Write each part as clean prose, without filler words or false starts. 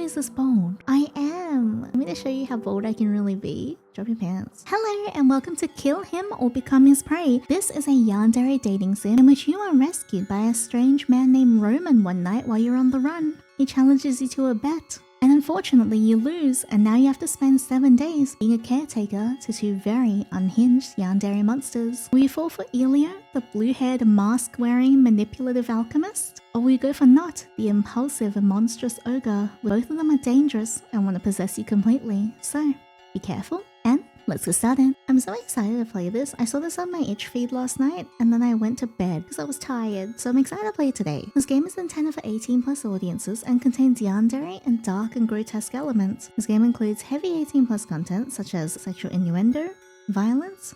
always this bold. I am. I'm going to show you how bold I can really be. Drop your pants. Hello and welcome to Kill Him or Become His Prey. This is a Yandere dating sim in which you are rescued by a strange man named Roman one night while you're on the run. He challenges you to a bet. And unfortunately you lose, and now you have to spend 7 days being a caretaker to two very unhinged Yandere monsters. Will you fall for Elio, the blue-haired, mask-wearing, manipulative alchemist? Or will you go for Nott, the impulsive and monstrous ogre? Both of them are dangerous and want to possess you completely, so be careful and let's get started. I'm so excited to play this. I saw this on my itch feed last night and then I went to bed because I was tired, so I'm excited to play it today. This game is intended for 18+ audiences and contains yandere and dark and grotesque elements. This game includes heavy 18+ content such as sexual innuendo, violence,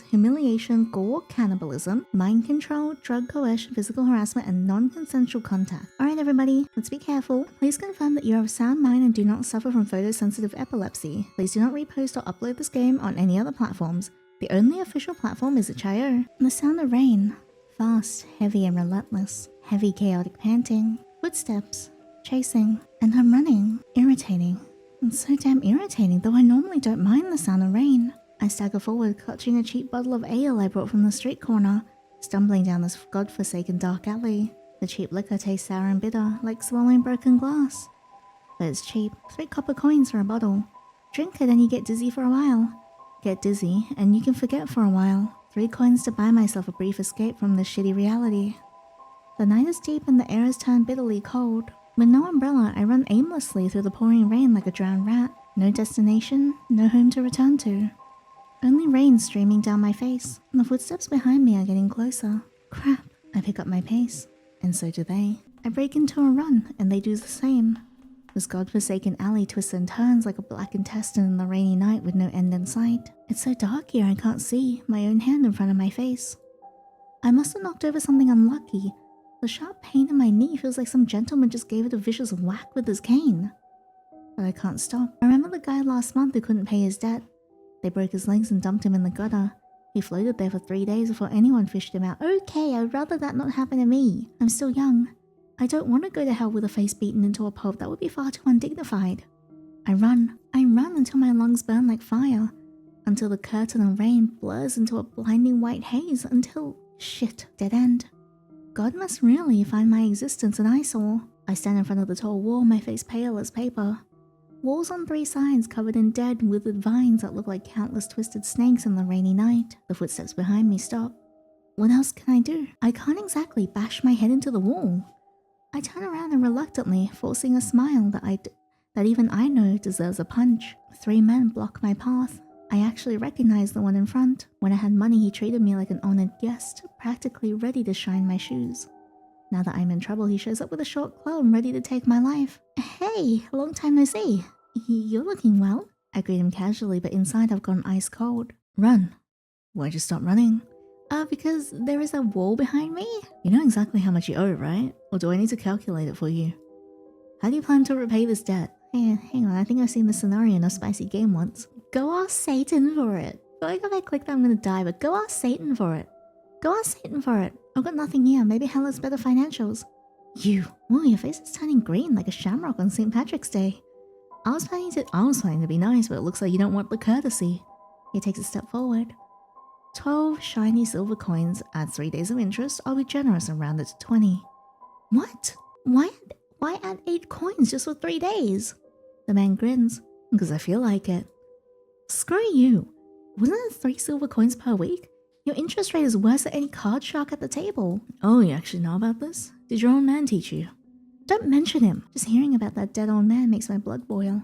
humiliation, gore, cannibalism, mind control, drug coercion, physical harassment, and non-consensual contact. Alright everybody, let's be careful. Please confirm that you are of sound mind and do not suffer from photosensitive epilepsy. Please do not repost or upload this game on any other platforms. The only official platform is itch.io. The sound of rain. Fast, heavy, and relentless. Heavy, chaotic panting. Footsteps. Chasing. And I'm running. Irritating. It's so damn irritating, though I normally don't mind the sound of rain. I stagger forward, clutching a cheap bottle of ale I brought from the street corner, stumbling down this godforsaken dark alley. The cheap liquor tastes sour and bitter, like swallowing broken glass. But it's cheap. 3 copper coins for a bottle. Drink it and you get dizzy for a while. Get dizzy and you can forget for a while. 3 coins to buy myself a brief escape from this shitty reality. The night is deep and the air has turned bitterly cold. With no umbrella, I run aimlessly through the pouring rain like a drowned rat. No destination, no home to return to. Only rain streaming down my face. The footsteps behind me are getting closer. Crap. I pick up my pace. And so do they. I break into a run, and they do the same. This godforsaken alley twists and turns like a black intestine in the rainy night with no end in sight. It's so dark here I can't see my own hand in front of my face. I must have knocked over something unlucky. The sharp pain in my knee feels like some gentleman just gave it a vicious whack with his cane. But I can't stop. I remember the guy last month who couldn't pay his debt. They broke his legs and dumped him in the gutter. He floated there for 3 days before anyone fished him out. Okay, I'd rather that not happen to me. I'm still young. I don't want to go to hell with a face beaten into a pulp. That would be far too undignified. I run until my lungs burn like fire. Until the curtain of rain blurs into a blinding white haze. Until, shit, dead end. God must really find my existence an eyesore. I stand in front of the tall wall, my face pale as paper. Walls on 3 sides covered in dead, withered vines that look like countless twisted snakes in the rainy night. The footsteps behind me stop. What else can I do? I can't exactly bash my head into the wall. I turn around and reluctantly, forcing a smile that even I know deserves a punch. 3 men block my path. I actually recognize the one in front. When I had money, he treated me like an honored guest, practically ready to shine my shoes. Now that I'm in trouble, he shows up with a short club ready to take my life. Hey, long time no see. You're looking well. I greet him casually, but inside I've gone ice cold. Run. Why'd you stop running? Because there is a wall behind me. You know exactly how much you owe, right? Or do I need to calculate it for you? How do you plan to repay this debt? Hey, hang on, I think I've seen this scenario in a spicy game once. Go ask Satan for it. I feel like if I click that I'm gonna die, but go ask Satan for it. Go ask Satan for it. I've got nothing here. Maybe hell has better financials. You. Oh, your face is turning green like a shamrock on St. Patrick's Day. I was planning to be nice, but it looks like you don't want the courtesy. He takes a step forward. 12 shiny silver coins add 3 days of interest. I'll be generous and round it to 20. What? Why add 8 coins just for 3 days? The man grins. Because I feel like it. Screw you. Wasn't it 3 silver coins per week? Your interest rate is worse than any card shark at the table. Oh, you actually know about this? Did your old man teach you? Don't mention him. Just hearing about that dead old man makes my blood boil.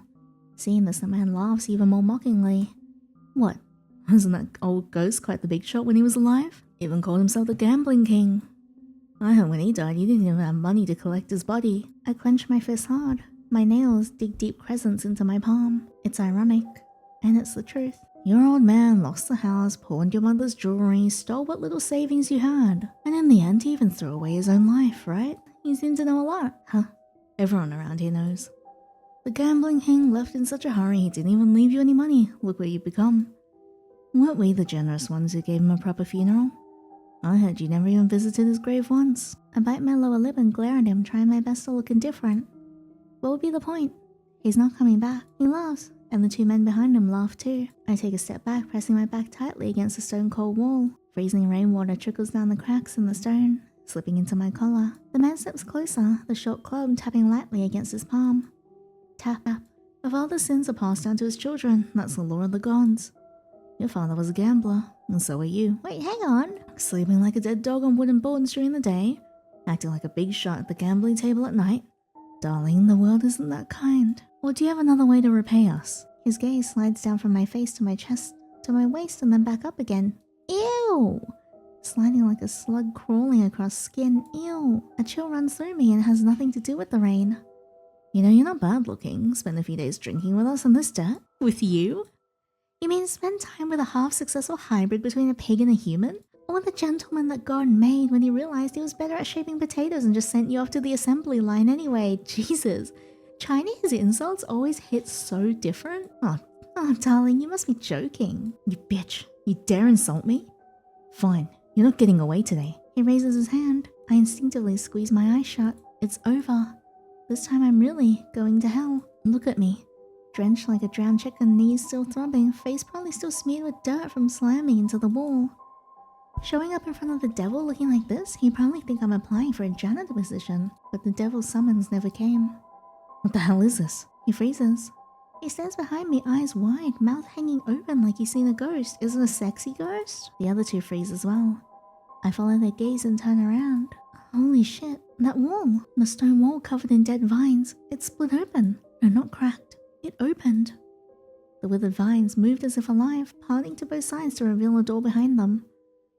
Seeing this, the man laughs even more mockingly. What? Wasn't that old ghost quite the big shot when he was alive? Even called himself the gambling king. I heard when he died, you didn't even have money to collect his body. I clench my fist hard. My nails dig deep crescents into my palm. It's ironic. And it's the truth. Your old man lost the house, pawned your mother's jewelry, stole what little savings you had. And in the end, he even threw away his own life, right? You seem to know a lot, huh? Everyone around here knows. The gambling king left in such a hurry he didn't even leave you any money. Look what you've become. Weren't we the generous ones who gave him a proper funeral? I heard you never even visited his grave once. I bite my lower lip and glare at him, trying my best to look indifferent. What would be the point? He's not coming back. He laughs, and the two men behind him laugh too. I take a step back, pressing my back tightly against the stone cold wall. Freezing rainwater trickles down the cracks in the stone, slipping into my collar. The man steps closer, the short club tapping lightly against his palm. Tap, tap. A father's sins are passed down to his children. That's the law of the gods. Your father was a gambler, and so are you. Wait, hang on. Sleeping like a dead dog on wooden boards during the day, acting like a big shot at the gambling table at night. Darling, the world isn't that kind. Or do you have another way to repay us? His gaze slides down from my face to my chest, to my waist, and then back up again. Ew! Sliding like a slug crawling across skin. Ew! A chill runs through me and it has nothing to do with the rain. You know, you're not bad looking. Spend a few days drinking with us in this dirt. With you? You mean spend time with a half-successful hybrid between a pig and a human? Or the gentleman that God made when he realized he was better at shaping potatoes and just sent you off to the assembly line anyway? Jesus. Chinese insults always hit so different. Oh, darling, you must be joking. You bitch. You dare insult me? Fine. You're not getting away today. He raises his hand. I instinctively squeeze my eyes shut. It's over. This time I'm really going to hell. Look at me. Drenched like a drowned chicken, knees still throbbing, face probably still smeared with dirt from slamming into the wall. Showing up in front of the devil looking like this, he'd probably think I'm applying for a janitor position, but the devil's summons never came. What the hell is this? He freezes. He stands behind me, eyes wide, mouth hanging open like he's seen a ghost. Is it a sexy ghost? The other two freeze as well. I follow their gaze and turn around. Holy shit, that wall! The stone wall covered in dead vines. It split open. No, not cracked. It opened. The withered vines moved as if alive, parting to both sides to reveal a door behind them.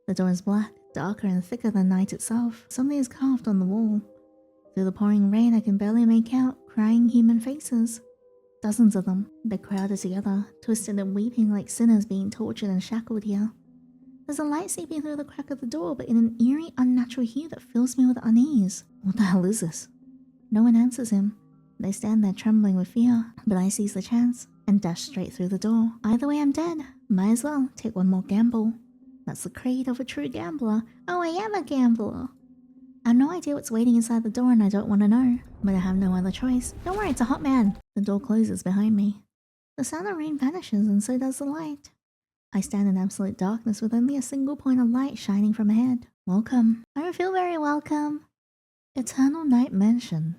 The door is black, darker and thicker than night itself. Something is carved on the wall. Through the pouring rain, I can barely make out crying human faces. Dozens of them. They're crowded together, twisted and weeping like sinners being tortured and shackled here. There's a light seeping through the crack of the door, but in an eerie, unnatural hue that fills me with unease. What the hell is this? No one answers him. They stand there trembling with fear, but I seize the chance and dash straight through the door. Either way, I'm dead. Might as well take one more gamble. That's the creed of a true gambler. Oh, I am a gambler. I have no idea what's waiting inside the door and I don't want to know, but I have no other choice. Don't worry, it's a hot man. The door closes behind me. The sound of rain vanishes and so does the light. I stand in absolute darkness with only a single point of light shining from ahead. Welcome. I don't feel very welcome. Eternal Night Mansion.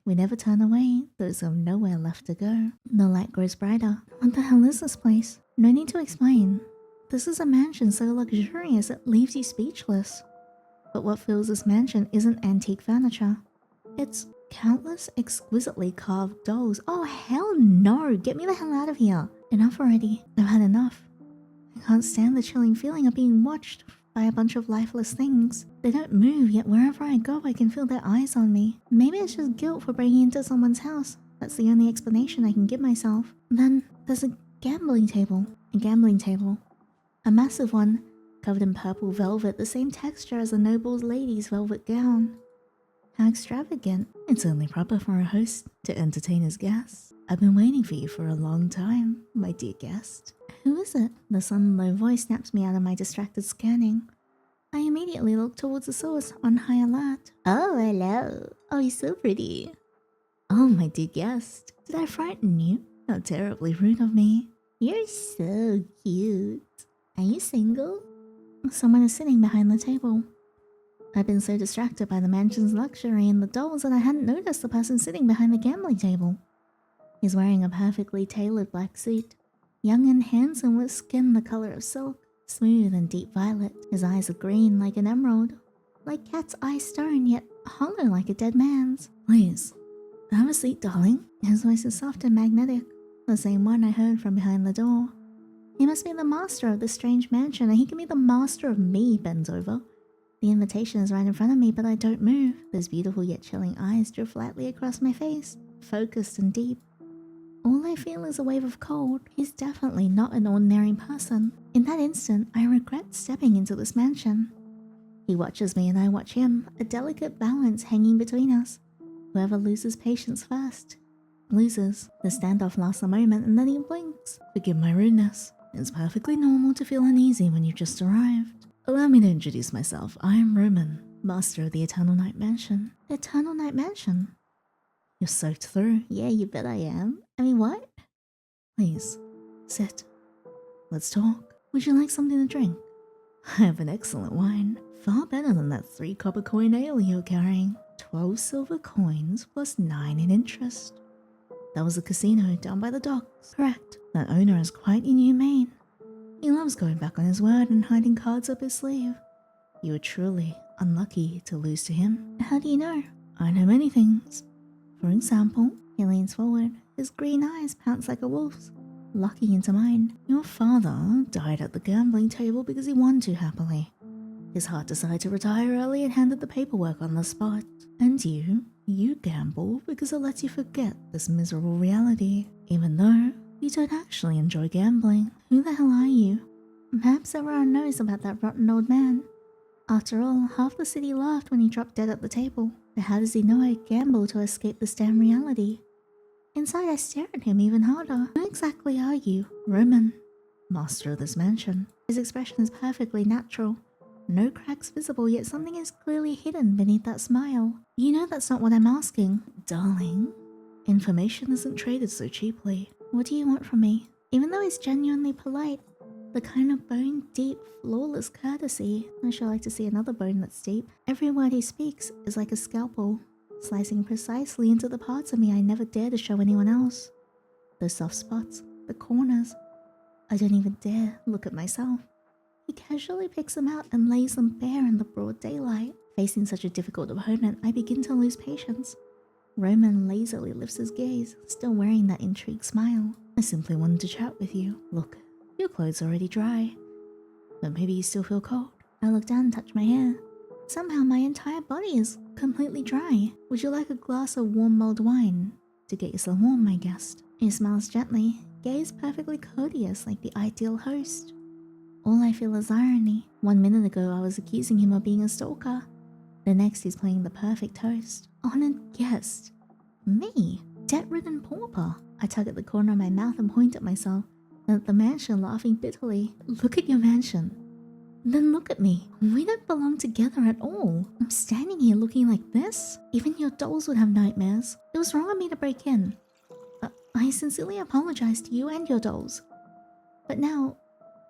We never turn away, those who have nowhere left to go. The light grows brighter. What the hell is this place? No need to explain. This is a mansion so luxurious it leaves you speechless. But what fills this mansion isn't antique furniture. It's countless exquisitely carved dolls. Oh hell no! Get me the hell out of here! Enough already. I've had enough. I can't stand the chilling feeling of being watched by a bunch of lifeless things. They don't move, yet wherever I go I can feel their eyes on me. Maybe it's just guilt for breaking into someone's house. That's the only explanation I can give myself. Then there's a gambling table. A gambling table. A massive one, covered in purple velvet, the same texture as a noble lady's velvet gown. How extravagant. It's only proper for a host to entertain his guests. I've been waiting for you for a long time, my dear guest. Who is it? The sudden low voice snaps me out of my distracted scanning. I immediately look towards the source on high alert. Oh, hello. Oh, you're so pretty. Oh, my dear guest. Did I frighten you? How terribly rude of me. You're so cute. Are you single? Someone is sitting behind the table. I've been so distracted by the mansion's luxury and the dolls that I hadn't noticed the person sitting behind the gambling table. He's wearing a perfectly tailored black suit. Young and handsome with skin the color of silk, smooth and deep violet. His eyes are green like an emerald, like cat's eye stone, yet hollow like a dead man's. Please, have a seat, darling. His voice is soft and magnetic, the same one I heard from behind the door. He must be the master of this strange mansion, and he can be the master of me, bends over. The invitation is right in front of me, but I don't move. Those beautiful yet chilling eyes drift lightly across my face, focused and deep. All I feel is a wave of cold. He's definitely not an ordinary person. In that instant, I regret stepping into this mansion. He watches me and I watch him, a delicate balance hanging between us. Whoever loses patience first loses. The standoff lasts a moment and then he blinks. Forgive my rudeness. It's perfectly normal to feel uneasy when you've just arrived. Allow me to introduce myself. I am Roman, master of the Eternal Night Mansion. Eternal Night Mansion? You're soaked through. Yeah, you bet I am. I mean, what? Please, sit. Let's talk. Would you like something to drink? I have an excellent wine. Far better than that 3 copper coin ale you're carrying. 12 silver coins plus 9 in interest. That was a casino down by the docks. Correct. That owner is quite inhumane. He loves going back on his word and hiding cards up his sleeve. You were truly unlucky to lose to him. How do you know? I know many things. For example, he leans forward. His green eyes pounce like a wolf's, locking into mine. Your father died at the gambling table because he won too happily. His heart decided to retire early and handed the paperwork on the spot. And you gamble because it lets you forget this miserable reality, even though you don't actually enjoy gambling. Who the hell are you? Perhaps everyone knows about that rotten old man. After all, half the city laughed when he dropped dead at the table. But how does he know I gamble to escape this damn reality? Inside, I stare at him even harder. Who exactly are you? Roman, master of this mansion. His expression is perfectly natural. No cracks visible, yet something is clearly hidden beneath that smile. You know that's not what I'm asking. Darling, information isn't traded so cheaply. What do you want from me? Even though he's genuinely polite, the kind of bone-deep, flawless courtesy, I should like to see another bone that's deep. Every word he speaks is like a scalpel, slicing precisely into the parts of me I never dare to show anyone else. The soft spots, the corners. I don't even dare look at myself. He casually picks them out and lays them bare in the broad daylight. Facing such a difficult opponent, I begin to lose patience. Roman lazily lifts his gaze, still wearing that intrigued smile. I simply wanted to chat with you. Look, your clothes are already dry, but maybe you still feel cold. I look down and touch my hair. Somehow my entire body is completely dry. Would you like a glass of warm mulled wine? To get yourself warm, my guest. He smiles gently, gaze perfectly courteous like the ideal host. All I feel is irony. 1 minute ago I was accusing him of being a stalker. The next he's playing the perfect host. Honored guest. Me, debt-ridden pauper. I tug at the corner of my mouth and point at myself, then at the mansion, laughing bitterly. Look at your mansion. Then look at me. We don't belong together at all. I'm standing here looking like this. Even your dolls would have nightmares. It was wrong of me to break in. I sincerely apologize to you and your dolls. But now,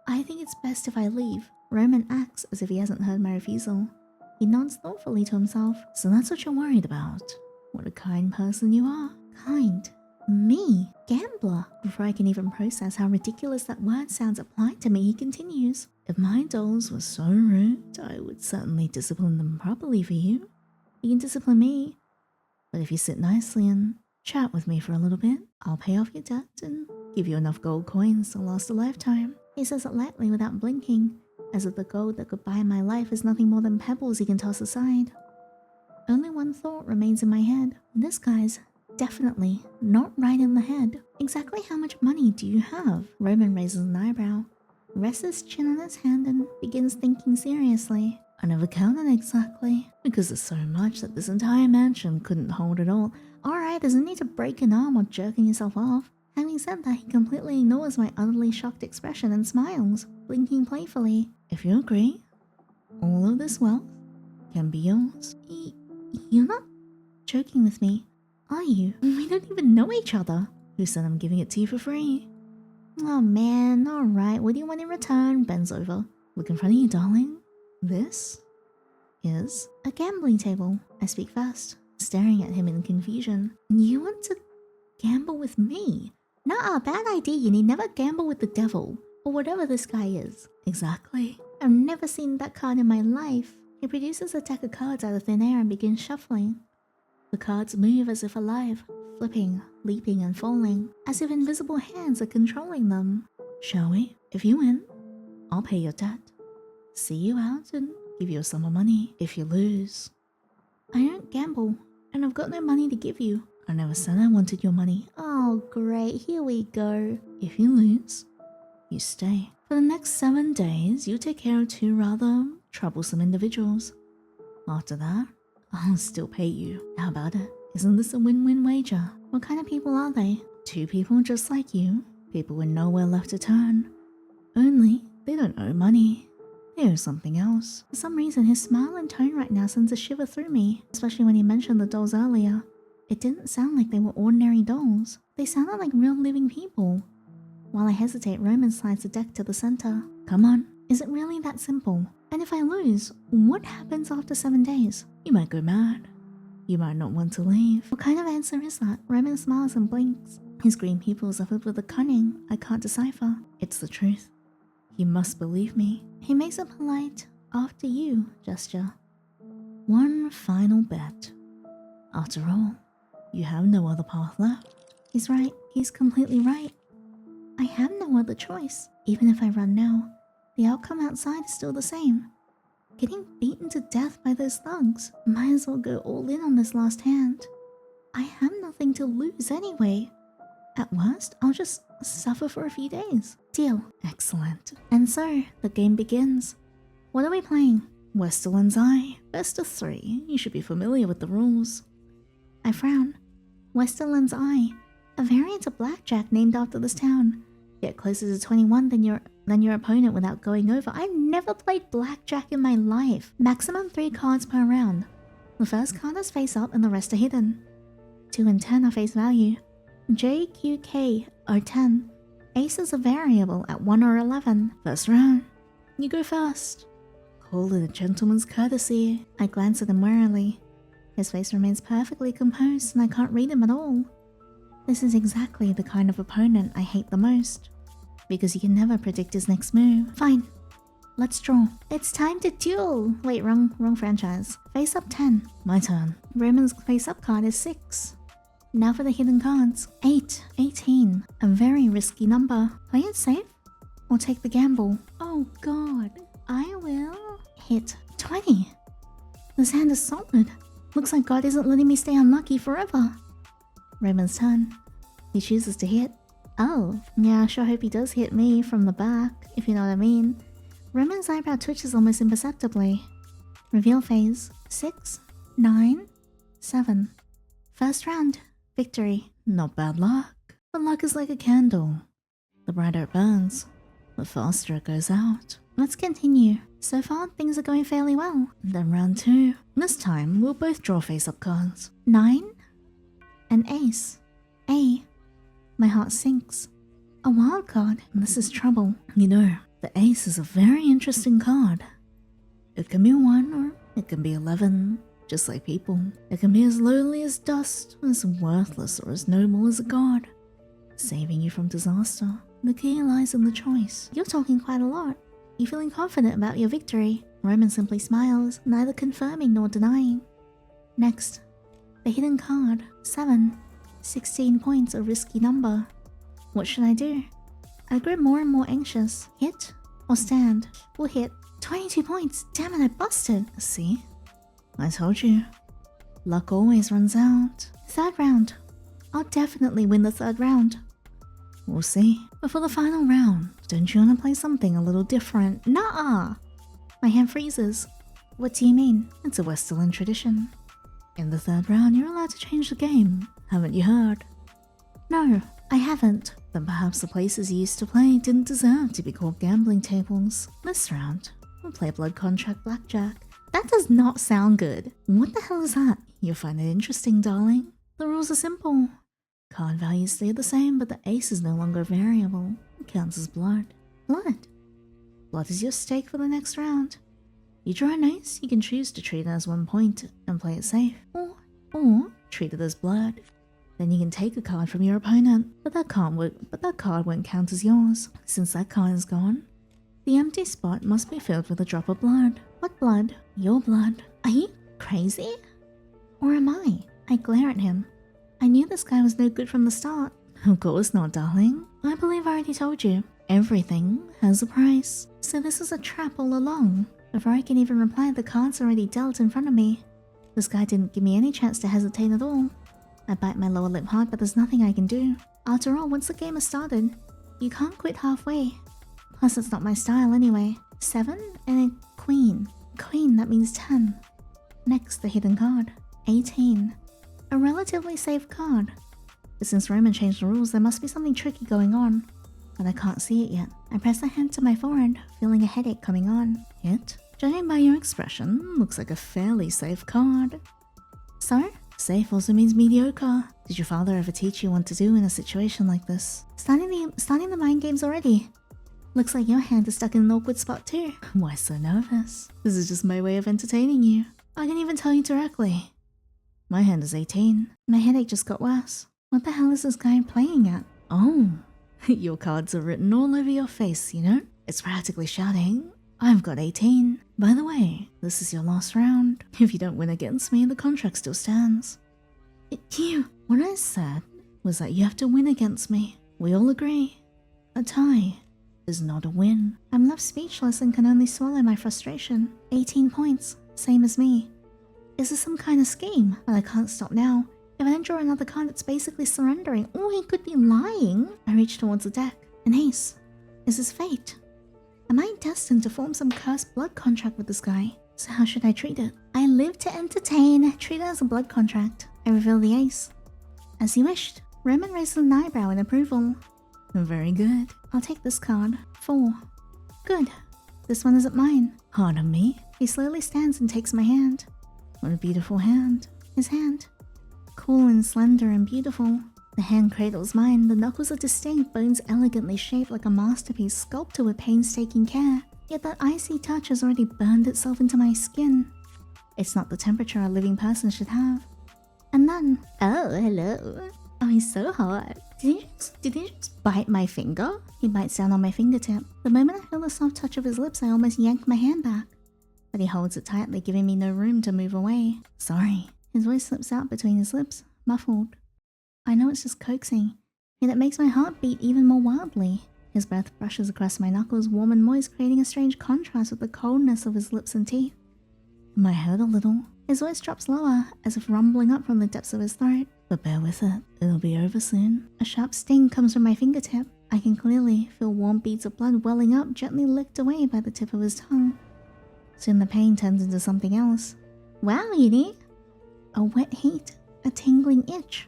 I think it's best if I leave. Roman acts as if he hasn't heard my refusal. He nods thoughtfully to himself. So that's what you're worried about. What a kind person you are. Kind. Me, gambler. Before I can even process how ridiculous that word sounds applied to me, he continues. If my dolls were so rude, I would certainly discipline them properly for you. You can discipline me. But if you sit nicely and chat with me for a little bit, I'll pay off your debt and give you enough gold coins to last a lifetime. He says it lightly without blinking, as if the gold that could buy my life is nothing more than pebbles he can toss aside. Only one thought remains in my head. This guy's definitely not right in the head. Exactly how much money do you have? Roman raises an eyebrow, rests his chin on his hand and begins thinking seriously. I never counted exactly, because there's so much that this entire mansion couldn't hold it all. Alright, there's no need to break an arm or jerking yourself off. Having said that, he completely ignores my utterly shocked expression and smiles, blinking playfully. If you agree, all of this wealth can be yours. You're not joking with me, are you? We don't even know each other. Who said I'm giving it to you for free? Oh man, alright, what do you want in return? Bends over. Look in front of you, darling. This is a gambling table. I speak fast, staring at him in confusion. You want to gamble with me? Nah, bad idea. You need never gamble with the devil, or whatever this guy is. Exactly. I've never seen that card in my life. He produces a deck of cards out of thin air and begins shuffling. The cards move as if alive, flipping, leaping and falling, as if invisible hands are controlling them. Shall we? If you win, I'll pay your debt, see you out and give you a sum of money. If you lose, I don't gamble, and I've got no money to give you. I never said I wanted your money. Oh great, here we go. If you lose, you stay. For the next 7 days, you take care of 2 rather troublesome individuals. After that, I'll still pay you. How about it? Isn't this a win-win wager? What kind of people are they? 2 people just like you. People with nowhere left to turn. Only, they don't owe money. They owe something else. For some reason, his smile and tone right now sends a shiver through me, especially when he mentioned the dolls earlier. It didn't sound like they were ordinary dolls. They sounded like real living people. While I hesitate, Roman slides the deck to the center. Come on, is it really that simple? And if I lose, what happens after 7 days? You might go mad. You might not want to leave. What kind of answer is that? Roman smiles and blinks. His green pupils are filled with a cunning I can't decipher. It's the truth. You must believe me. He makes a polite, after you gesture. One final bet. After all, you have no other path left. He's right. He's completely right. I have no other choice. Even if I run now, the outcome outside is still the same. Getting beaten to death by those thugs. Might as well go all in on this last hand. I have nothing to lose anyway. At worst, I'll just suffer for a few days. Deal. Excellent. And so, the game begins. What are we playing? Westerland's Eye. Best of 3. You should be familiar with the rules. I frown. Westerland's Eye. A variant of blackjack named after this town. Get closer to 21 than your opponent without going over. I've never played blackjack in my life. Maximum 3 cards per round. The first card is face up and the rest are hidden. 2 and 10 are face value. J, Q, K are 10. Ace is a variable at 1 or 11. First round. You go first. Call it a gentleman's courtesy. I glance at him warily. His face remains perfectly composed and I can't read him at all. This is exactly the kind of opponent I hate the most. Because you can never predict his next move. Fine. Let's draw. It's time to duel! Wait, wrong franchise. Face up 10. My turn. Roman's face up card is 6. Now for the hidden cards. 8. 18. A very risky number. Play it safe? Or take the gamble? Oh god. I will hit 20. This hand is solid. Looks like God isn't letting me stay unlucky forever. Roman's turn. He chooses to hit. Oh, yeah, I sure hope he does hit me from the back, if you know what I mean. Roman's eyebrow twitches almost imperceptibly. Reveal phase. 6, 9, 7. First round. Victory. Not bad luck. But luck is like a candle. The brighter it burns, the faster it goes out. Let's continue. So far, things are going fairly well. Then round 2. This time, we'll both draw face-up cards. 9. An ace. A. My heart sinks. A wild card. This is trouble. You know, the ace is a very interesting card. It can be 1 or it can be 11. Just like people. It can be as lowly as dust, as worthless or as noble as a god. Saving you from disaster. The key lies in the choice. You're talking quite a lot. You feeling confident about your victory? Roman simply smiles, neither confirming nor denying. Next. The hidden card. 7. 16 points, a risky number. What should I do? I grow more and more anxious. Hit or stand? We'll hit. 22 points. Damn it, I busted. See? I told you. Luck always runs out. Third round. I'll definitely win the third round. We'll see. But for the final round, don't you want to play something a little different? Nuh-uh! My hand freezes. What do you mean? It's a Westerland tradition. In the third round, you're allowed to change the game. Haven't you heard? No, I haven't. Then perhaps the places you used to play didn't deserve to be called gambling tables. This round, we'll play blood contract blackjack. That does not sound good. What the hell is that? You'll find it interesting, darling. The rules are simple. Card values stay the same, but the ace is no longer variable. It counts as blood. Blood? Blood is your stake for the next round. You draw an ace, you can choose to treat it as 1 point and play it safe. Or treat it as blood. Then you can take a card from your opponent, but that card won't count as yours. Since that card is gone, the empty spot must be filled with a drop of blood. What blood? Your blood. Are you crazy? Or am I? I glare at him. I knew this guy was no good from the start. Of course not, darling. I believe I already told you. Everything has a price. So this is a trap all along. Before I can even reply, the card's already dealt in front of me. This guy didn't give me any chance to hesitate at all. I bite my lower lip hard, but there's nothing I can do. After all, once the game has started, you can't quit halfway. Plus, it's not my style anyway. 7 and a queen. Queen, that means 10. Next, the hidden card. 18. A relatively safe card. But since Roman changed the rules, there must be something tricky going on. But I can't see it yet. I press a hand to my forehead, feeling a headache coming on. Hit? Judging by your expression, looks like a fairly safe card. So, Safe also means mediocre. Did your father ever teach you what to do in a situation like this? Starting the mind games already. Looks like your hand is stuck in an awkward spot too. Why so nervous? This is just my way of entertaining you. I can even tell you directly. My hand is 18. My headache just got worse. What the hell is this guy playing at? Oh, your cards are written all over your face, you know? It's practically shouting, I've got 18. By the way, this is your last round. If you don't win against me, the contract still stands. What I said was that you have to win against me. We all agree. A tie is not a win. I'm left speechless and can only swallow my frustration. 18 points, same as me. Is this some kind of scheme? Well, I can't stop now. If I don't draw another card, it's basically surrendering. Oh, he could be lying. I reach towards the deck. An ace. Is this fate? Am I destined to form some cursed blood contract with this guy? So how should I treat it? I live to entertain. Treat it as a blood contract. I reveal the ace. As you wished. Roman raises an eyebrow in approval. Very good. I'll take this card. 4. Good. This one isn't mine. Pardon me? He slowly stands and takes my hand. What a beautiful hand. His hand. Cool and slender and beautiful. The hand cradles mine. The knuckles are distinct, bones elegantly shaped like a masterpiece sculpted with painstaking care. Yet that icy touch has already burned itself into my skin. It's not the temperature a living person should have. And then, oh, hello. Oh, he's so hot. Did he just bite my finger? He bites down on my fingertip. The moment I feel the soft touch of his lips, I almost yank my hand back. But he holds it tightly, giving me no room to move away. Sorry. His voice slips out between his lips, muffled. I know it's just coaxing, yet it makes my heart beat even more wildly. His breath brushes across my knuckles, warm and moist, creating a strange contrast with the coldness of his lips and teeth. It might hurt a little. His voice drops lower, as if rumbling up from the depths of his throat. But bear with it, it'll be over soon. A sharp sting comes from my fingertip. I can clearly feel warm beads of blood welling up, gently licked away by the tip of his tongue. Soon the pain turns into something else. Wow, Yandere! A wet heat, a tingling itch.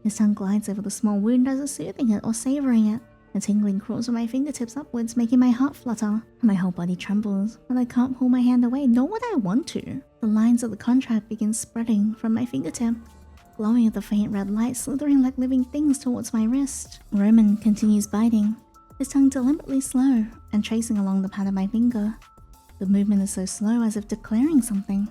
His tongue glides over the small wound as if soothing it or savoring it. The tingling crawls from my fingertips upwards, making my heart flutter. My whole body trembles, but I can't pull my hand away, nor would I want to. The lines of the contract begin spreading from my fingertip, glowing with the faint red light, slithering like living things towards my wrist. Roman continues biting, his tongue deliberately slow and tracing along the pad of my finger. The movement is so slow as if declaring something.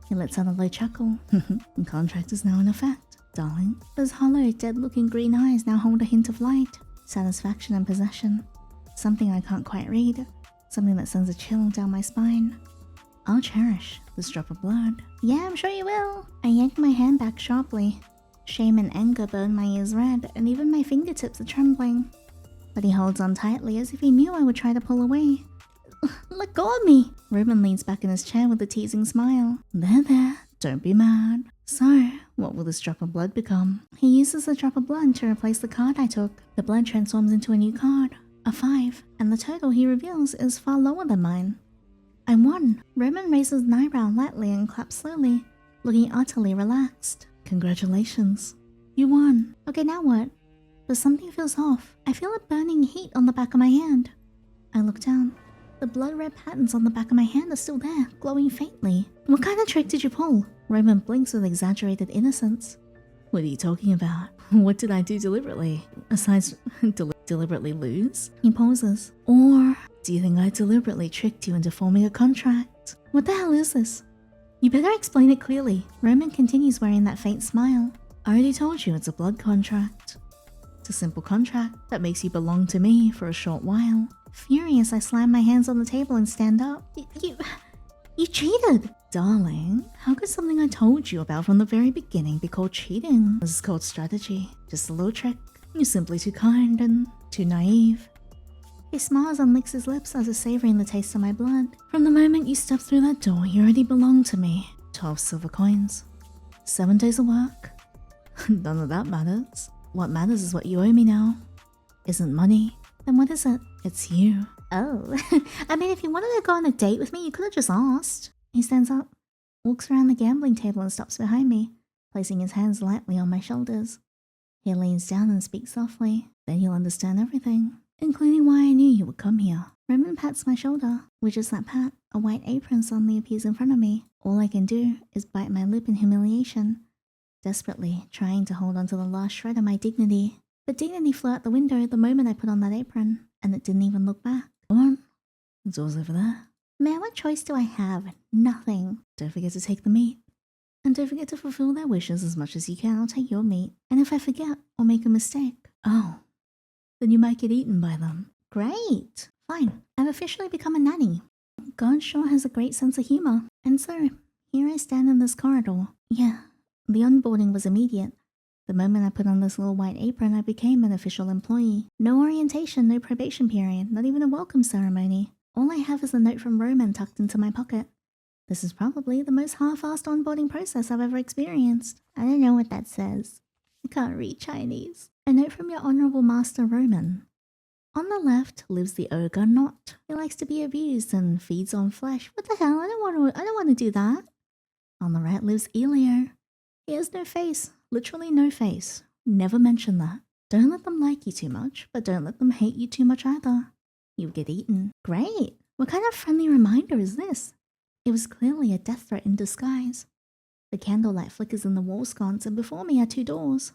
He lets out a low chuckle. The contract is now in effect, darling. Those hollow, dead-looking green eyes now hold a hint of light, satisfaction and possession. Something I can't quite read. Something that sends a chill down my spine. I'll cherish this drop of blood. Yeah, I'm sure you will. I yank my hand back sharply. Shame and anger burn my ears red, and even my fingertips are trembling. But he holds on tightly as if he knew I would try to pull away. Let go of me! Roman leans back in his chair with a teasing smile. There, don't be mad. So, what will this drop of blood become? He uses the drop of blood to replace the card I took. The blood transforms into a new card, a 5, and the total he reveals is far lower than mine. I won. Roman raises an eyebrow lightly and claps slowly, looking utterly relaxed. Congratulations. You won. Okay, now what? But something feels off. I feel a burning heat on the back of my hand. I look down. The blood-red patterns on the back of my hand are still there, glowing faintly. What kind of trick did you pull? Roman blinks with exaggerated innocence. What are you talking about? What did I do deliberately? Aside deliberately lose? He pauses. Or do you think I deliberately tricked you into forming a contract? What the hell is this? You better explain it clearly. Roman continues wearing that faint smile. I already told you it's a blood contract. It's a simple contract that makes you belong to me for a short while. Furious, I slam my hands on the table and stand up. You cheated! Darling, how could something I told you about from the very beginning be called cheating? This is called strategy. Just a little trick. You're simply too kind and too naive. He smiles and licks his lips as if savoring the taste of my blood. From the moment you stepped through that door, you already belonged to me. 12 silver coins. 7 days of work. None of that matters. What matters is what you owe me now. Isn't money. Then what is it? It's you. Oh, I mean, if you wanted to go on a date with me, you could have just asked. He stands up, walks around the gambling table and stops behind me, placing his hands lightly on my shoulders. He leans down and speaks softly. Then you'll understand everything, including why I knew you would come here. Roman pats my shoulder. With just that pat, a white apron suddenly appears in front of me. All I can do is bite my lip in humiliation. desperately trying to hold on to the last shred of my dignity. But dignity flew out the window the moment I put on that apron, and it didn't even look back. Come on, the door's over there. Man, what choice do I have? Nothing. Don't forget to take the meat. And don't forget to fulfill their wishes as much as you can. I'll take your meat. And if I forget or make a mistake, oh, then you might get eaten by them. Great. Fine. I've officially become a nanny. God sure has a great sense of humor. And so, here I stand in this corridor. Yeah, the onboarding was immediate. The moment I put on this little white apron, I became an official employee. No orientation, no probation period, not even a welcome ceremony. All I have is a note from Roman tucked into my pocket. This is probably the most half-assed onboarding process I've ever experienced. I don't know what that says. I can't read Chinese. A note from your honorable master Roman. On the left lives the ogre Nott. He likes to be abused and feeds on flesh. What the hell? I don't want to do that. On the right lives Elio. He has no face. Literally no face. Never mention that. Don't let them like you too much, but don't let them hate you too much either. You'll get eaten. Great. What kind of friendly reminder is this? It was clearly a death threat in disguise. The candlelight flickers in the wall sconce, and before me are two doors.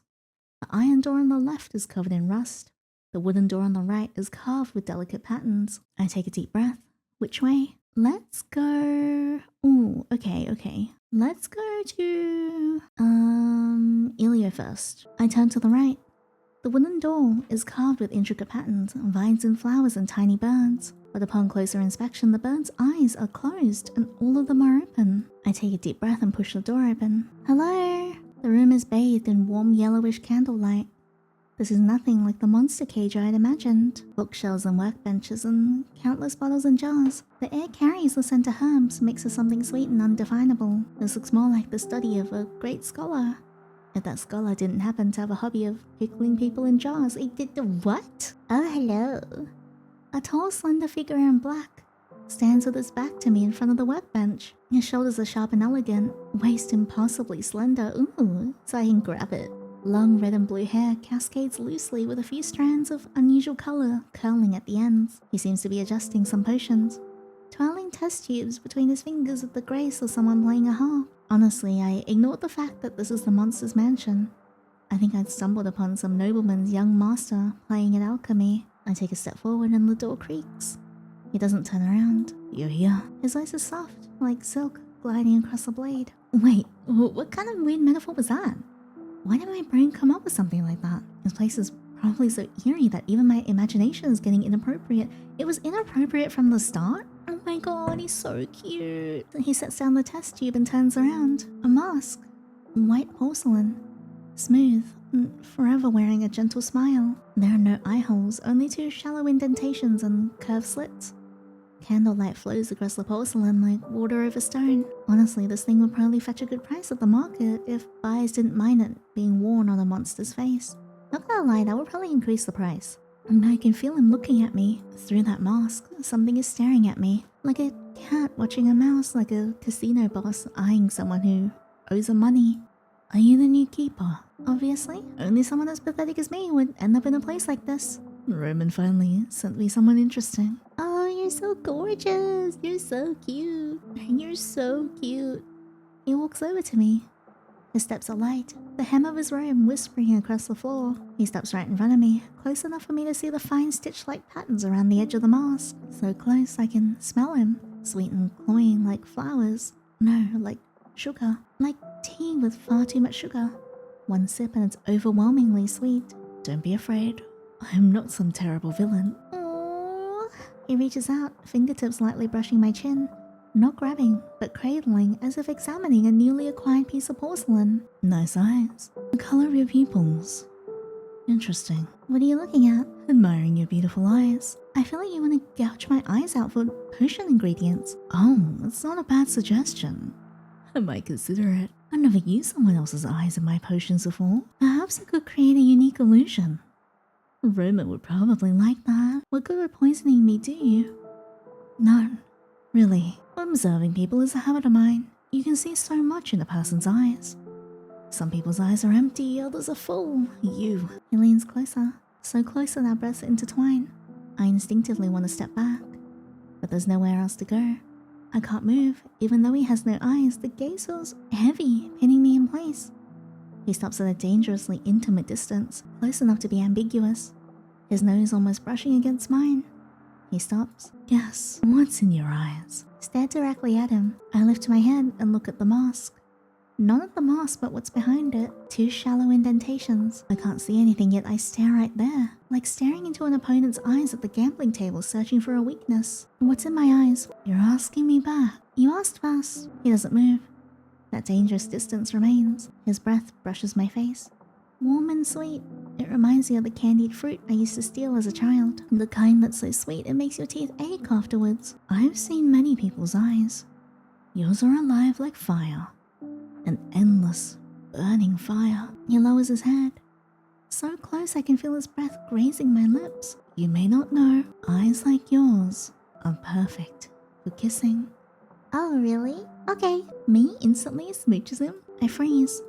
The iron door on the left is covered in rust. The wooden door on the right is carved with delicate patterns. I take a deep breath. Which way? Let's go... Ooh, okay. Let's go to... Elio first. I turn to the right. The wooden door is carved with intricate patterns, vines and flowers and tiny birds. But upon closer inspection, the bird's eyes are closed and all of them are open. I take a deep breath and push the door open. Hello? The room is bathed in warm yellowish candlelight. This is nothing like the monster cage I had imagined. Bookshelves and workbenches and countless bottles and jars. The air carries the scent of herbs, mixed with something sweet and undefinable. This looks more like the study of a great scholar. If that scholar didn't happen to have a hobby of pickling people in jars, he did the what? Oh, hello. A tall, slender figure in black stands with his back to me in front of the workbench. His shoulders are sharp and elegant, waist impossibly slender, ooh, so I can grab it. Long red and blue hair cascades loosely with a few strands of unusual color curling at the ends. He seems to be adjusting some potions, twirling test tubes between his fingers with the grace of someone playing a harp. Honestly, I ignored the fact that this is the monster's mansion. I think I'd stumbled upon some nobleman's young master playing at alchemy. I take a step forward and the door creaks. He doesn't turn around. You're here. His voice is soft, like silk gliding across the blade. Wait, what kind of weird metaphor was that? Why did my brain come up with something like that? This place is probably so eerie that even my imagination is getting inappropriate. It was inappropriate from the start? Oh my god, he's so cute. He sets down the test tube and turns around. A mask. White porcelain. Smooth. Forever wearing a gentle smile. There are no eye holes, only two shallow indentations and curved slits. Candlelight flows across the porcelain like water over stone. Honestly, this thing would probably fetch a good price at the market if buyers didn't mind it being worn on a monster's face. Not gonna lie, that would probably increase the price. And I can feel him looking at me. Through that mask, something is staring at me. Like a cat watching a mouse, like a casino boss eyeing someone who owes him money. Are you the new keeper? Obviously, only someone as pathetic as me would end up in a place like this. Roman finally sent me someone interesting. Oh, you're so gorgeous. You're so cute. You're so cute. He walks over to me. His steps are light, the hem of his robe whispering across the floor. He steps right in front of me, close enough for me to see the fine stitch-like patterns around the edge of the mask. So close I can smell him, sweet and cloying like flowers. No, like sugar. Like tea with far too much sugar. One sip and it's overwhelmingly sweet. Don't be afraid. I'm not some terrible villain. Aww. He reaches out, fingertips lightly brushing my chin. Not grabbing, but cradling as if examining a newly acquired piece of porcelain. Nice eyes. The color of your pupils. Interesting. What are you looking at? Admiring your beautiful eyes. I feel like you want to gouge my eyes out for potion ingredients. Oh, that's not a bad suggestion. I might consider it. I've never used someone else's eyes in my potions before. Perhaps I could create a unique illusion. Roman would probably like that. What good would poisoning me do you? None. Really. Observing people is a habit of mine. You can see so much in a person's eyes. Some people's eyes are empty, others are full. You. He leans closer, so close that our breaths intertwine. I instinctively want to step back, but there's nowhere else to go. I can't move, even though he has no eyes. The gaze feels heavy, pinning me in place. He stops at a dangerously intimate distance, close enough to be ambiguous. His nose almost brushing against mine. He stops. Yes, what's in your eyes? Stare directly at him. I lift my head and look at the mask. Not at the mask, but what's behind it. 2 shallow indentations. I can't see anything, yet I stare right there, like staring into an opponent's eyes at the gambling table, searching for a weakness. What's in my eyes? You're asking me back. You asked first. He doesn't move. That dangerous distance remains. His breath brushes my face. Warm and sweet. It reminds me of the candied fruit I used to steal as a child. The kind that's so sweet it makes your teeth ache afterwards. I've seen many people's eyes. Yours are alive like fire. An endless, burning fire. He lowers his head. So close I can feel his breath grazing my lips. You may not know, eyes like yours are perfect for kissing. Oh, really? Okay. Me instantly smooches him. I freeze.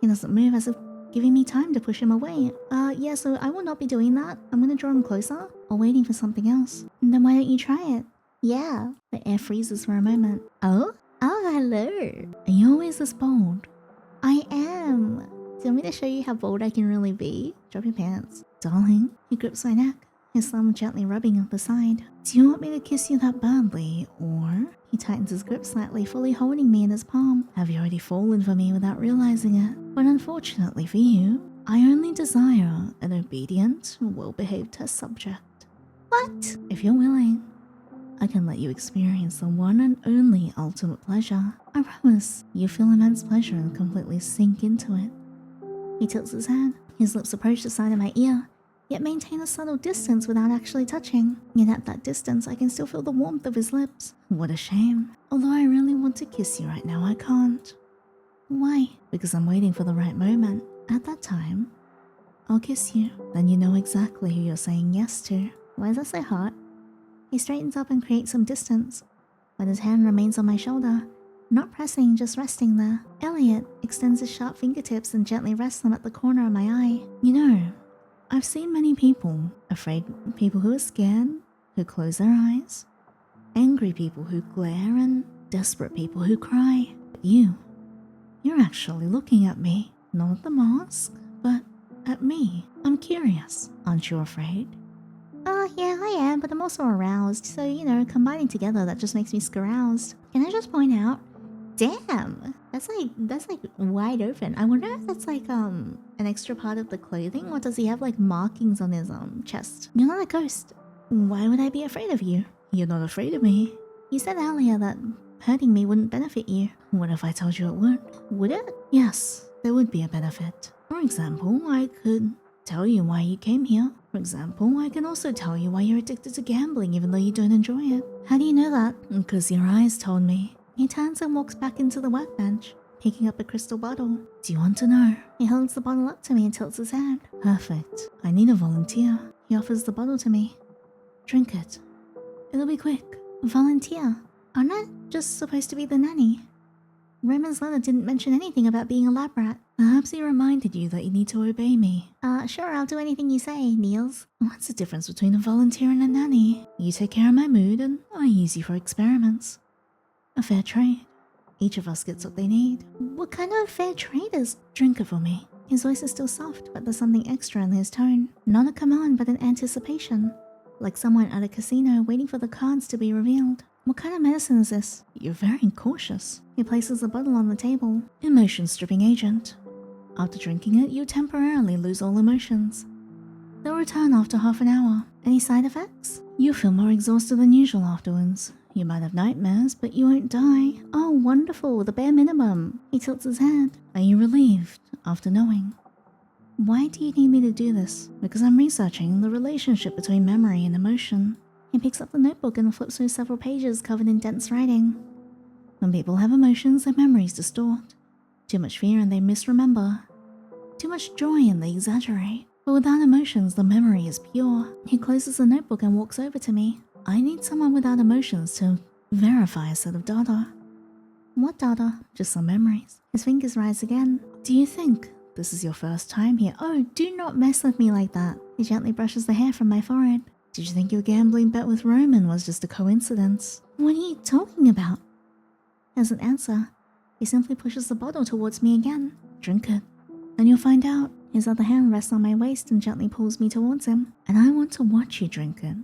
He doesn't move, as if giving me time to push him away. Yeah, so I will not be doing that. I'm gonna draw him closer, or waiting for something else. Then why don't you try it? Yeah. The air freezes for a moment. Oh, hello. Are you always this bold? I am. Do you want me to show you how bold I can really be? Drop your pants. Darling, he grips my neck, his thumb gently rubbing up the side. Do you want me to kiss you that badly, or... He tightens his grip slightly, fully holding me in his palm. Have you already fallen for me without realizing it? But unfortunately for you, I only desire an obedient, well-behaved test subject. What? If you're willing, I can let you experience the one and only ultimate pleasure. I promise you feel immense pleasure and completely sink into it. He tilts his head. His lips approach the side of my ear, yet maintain a subtle distance without actually touching. Yet at that distance, I can still feel the warmth of his lips. What a shame. Although I really want to kiss you right now, I can't. Why? Because I'm waiting for the right moment. At that time, I'll kiss you. Then you know exactly who you're saying yes to. Why is that so hot? He straightens up and creates some distance, but his hand remains on my shoulder, not pressing, just resting there. Elliot extends his sharp fingertips and gently rests them at the corner of my eye. You know, I've seen many people, afraid people who are scared, who close their eyes, angry people who glare, and desperate people who cry. But you're actually looking at me, not at the mask, but at me. I'm curious. Aren't you afraid? Yeah, I am, but I'm also aroused. So, you know, combining together, that just makes me scaroused. Can I just point out? Damn, that's like wide open. I wonder if that's like an extra part of the clothing, or does he have like markings on his chest? You're not a ghost. Why would I be afraid of you? You're not afraid of me. You said earlier that hurting me wouldn't benefit you. What if I told you it would? Would it? Yes, there would be a benefit. For example, I could tell you why you came here. For example, I can also tell you why you're addicted to gambling even though you don't enjoy it. How do you know that? Because your eyes told me. He turns and walks back into the workbench, picking up a crystal bottle. Do you want to know? He holds the bottle up to me and tilts his head. Perfect. I need a volunteer. He offers the bottle to me. Drink it. It'll be quick. Volunteer? Aren't I just supposed to be the nanny? Roman's letter didn't mention anything about being a lab rat. Perhaps he reminded you that you need to obey me. Sure, I'll do anything you say, Niels. What's the difference between a volunteer and a nanny? You take care of my mood and I use you for experiments. A fair trade. Each of us gets what they need. What kind of fair trade is? Drink it for me. His voice is still soft, but there's something extra in his tone. Not a command, but an anticipation. Like someone at a casino waiting for the cards to be revealed. What kind of medicine is this? You're very cautious. He places the bottle on the table. Emotion stripping agent. After drinking it, you temporarily lose all emotions. They'll return after half an hour. Any side effects? You feel more exhausted than usual afterwards. You might have nightmares, but you won't die. Oh, wonderful, the bare minimum. He tilts his head. Are you relieved after knowing? Why do you need me to do this? Because I'm researching the relationship between memory and emotion. He picks up the notebook and flips through several pages covered in dense writing. When people have emotions, their memories distort. Too much fear and they misremember. Too much joy and they exaggerate. But without emotions, the memory is pure. He closes the notebook and walks over to me. I need someone without emotions to verify a set of data. What data? Just some memories. His fingers rise again. Do you think this is your first time here? Oh, do not mess with me like that. He gently brushes the hair from my forehead. Did you think your gambling bet with Roman was just a coincidence? What are you talking about? As an answer, he simply pushes the bottle towards me again. Drink it. And you'll find out. His other hand rests on my waist and gently pulls me towards him. And I want to watch you drink it.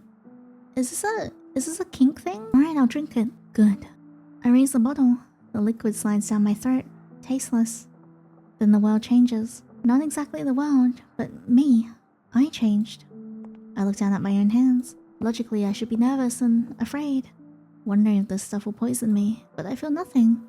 Is this a kink thing? Alright, I'll drink it. Good. I raise the bottle. The liquid slides down my throat, tasteless. Then the world changes. Not exactly the world, but me. I changed. I look down at my own hands. Logically, I should be nervous and afraid, wondering if this stuff will poison me, but I feel nothing.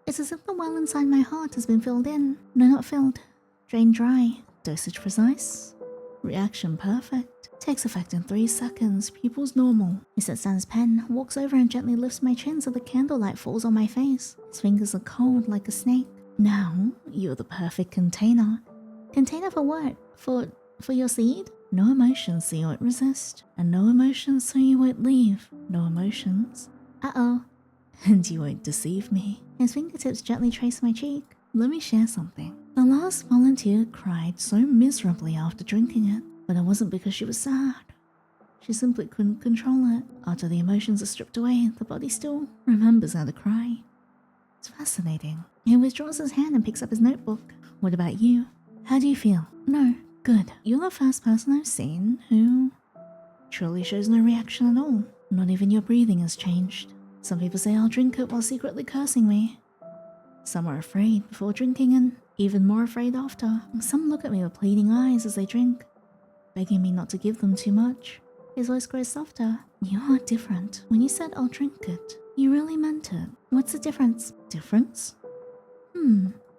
It's as if the well inside my heart has been filled in. No, not filled. Drained dry. Dosage precise. Reaction perfect. Takes effect in 3 seconds. Pupils normal. He sets down his pen, walks over and gently lifts my chin so the candlelight falls on my face. His fingers are cold like a snake. Now, you're the perfect container. Container for what? For your seed? No emotions so you won't resist. And no emotions so you won't leave. No emotions. Uh-oh. And you won't deceive me. His fingertips gently trace my cheek. Let me share something. The last volunteer cried so miserably after drinking it, but it wasn't because she was sad. She simply couldn't control it. After the emotions are stripped away, the body still remembers how to cry. It's fascinating. He withdraws his hand and picks up his notebook. What about you? How do you feel? No. Good. You're the first person I've seen who truly shows no reaction at all. Not even your breathing has changed. Some people say I'll drink it while secretly cursing me. Some are afraid before drinking and even more afraid after. Some look at me with pleading eyes as they drink, begging me not to give them too much. His voice grows softer. You are different. When you said I'll drink it, you really meant it. What's the difference? Difference?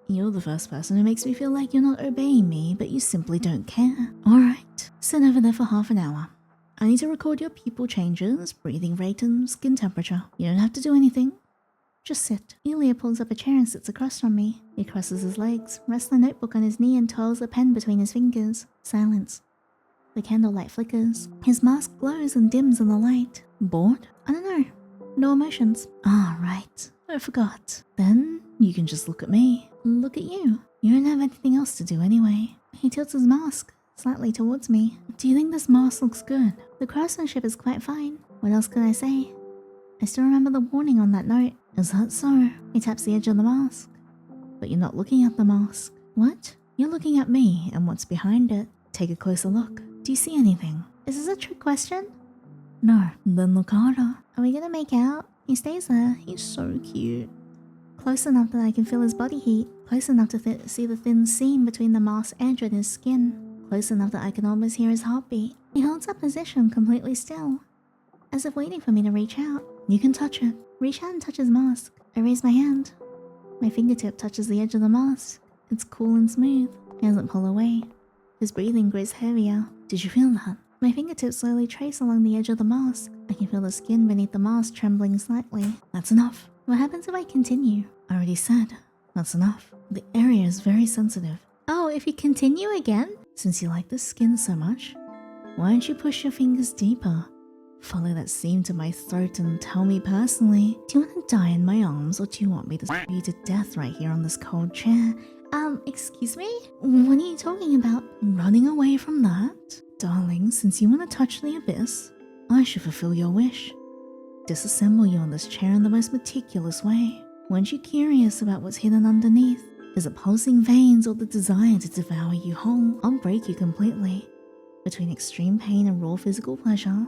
You're the first person who makes me feel like you're not obeying me, but you simply don't care. Alright, sit over there for half an hour. I need to record your pupil changes, breathing rate and skin temperature. You don't have to do anything. Just sit. Elio pulls up a chair and sits across from me. He crosses his legs, rests the notebook on his knee and twirls the pen between his fingers. Silence. The candlelight flickers. His mask glows and dims in the light. Bored? I don't know. No emotions. Ah, right. I forgot. Then you can just look at me. Look at you. You don't have anything else to do anyway. He tilts his mask slightly towards me. Do you think this mask looks good? The craftsmanship is quite fine. What else can I say? I still remember the warning on that note. Is that so? He taps the edge of the mask. But you're not looking at the mask. What? You're looking at me and what's behind it. Take a closer look. Do you see anything? Is this a trick question? No. Then look harder. Are we gonna make out? He stays there. He's so cute. Close enough that I can feel his body heat. Close enough to see the thin seam between the mask's edge and his skin. Close enough that I can almost hear his heartbeat. He holds that position completely still, as if waiting for me to reach out. You can touch it. Reach out and touch his mask. I raise my hand. My fingertip touches the edge of the mask. It's cool and smooth. He doesn't pull away. His breathing grows heavier. Did you feel that? My fingertips slowly trace along the edge of the mask. I can feel the skin beneath the mask trembling slightly. That's enough. What happens if I continue? I already said. That's enough. The area is very sensitive. Oh, if you continue again? Since you like the skin so much, why don't you push your fingers deeper? Follow that seam to my throat and tell me personally, do you want to die in my arms or do you want me to stab you to death right here on this cold chair? Excuse me? What are you talking about? Running away from that? Darling, since you want to touch the abyss, I should fulfill your wish. Disassemble you on this chair in the most meticulous way. Weren't you curious about what's hidden underneath? Is it pulsing veins or the desire to devour you whole? I'll break you completely. Between extreme pain and raw physical pleasure,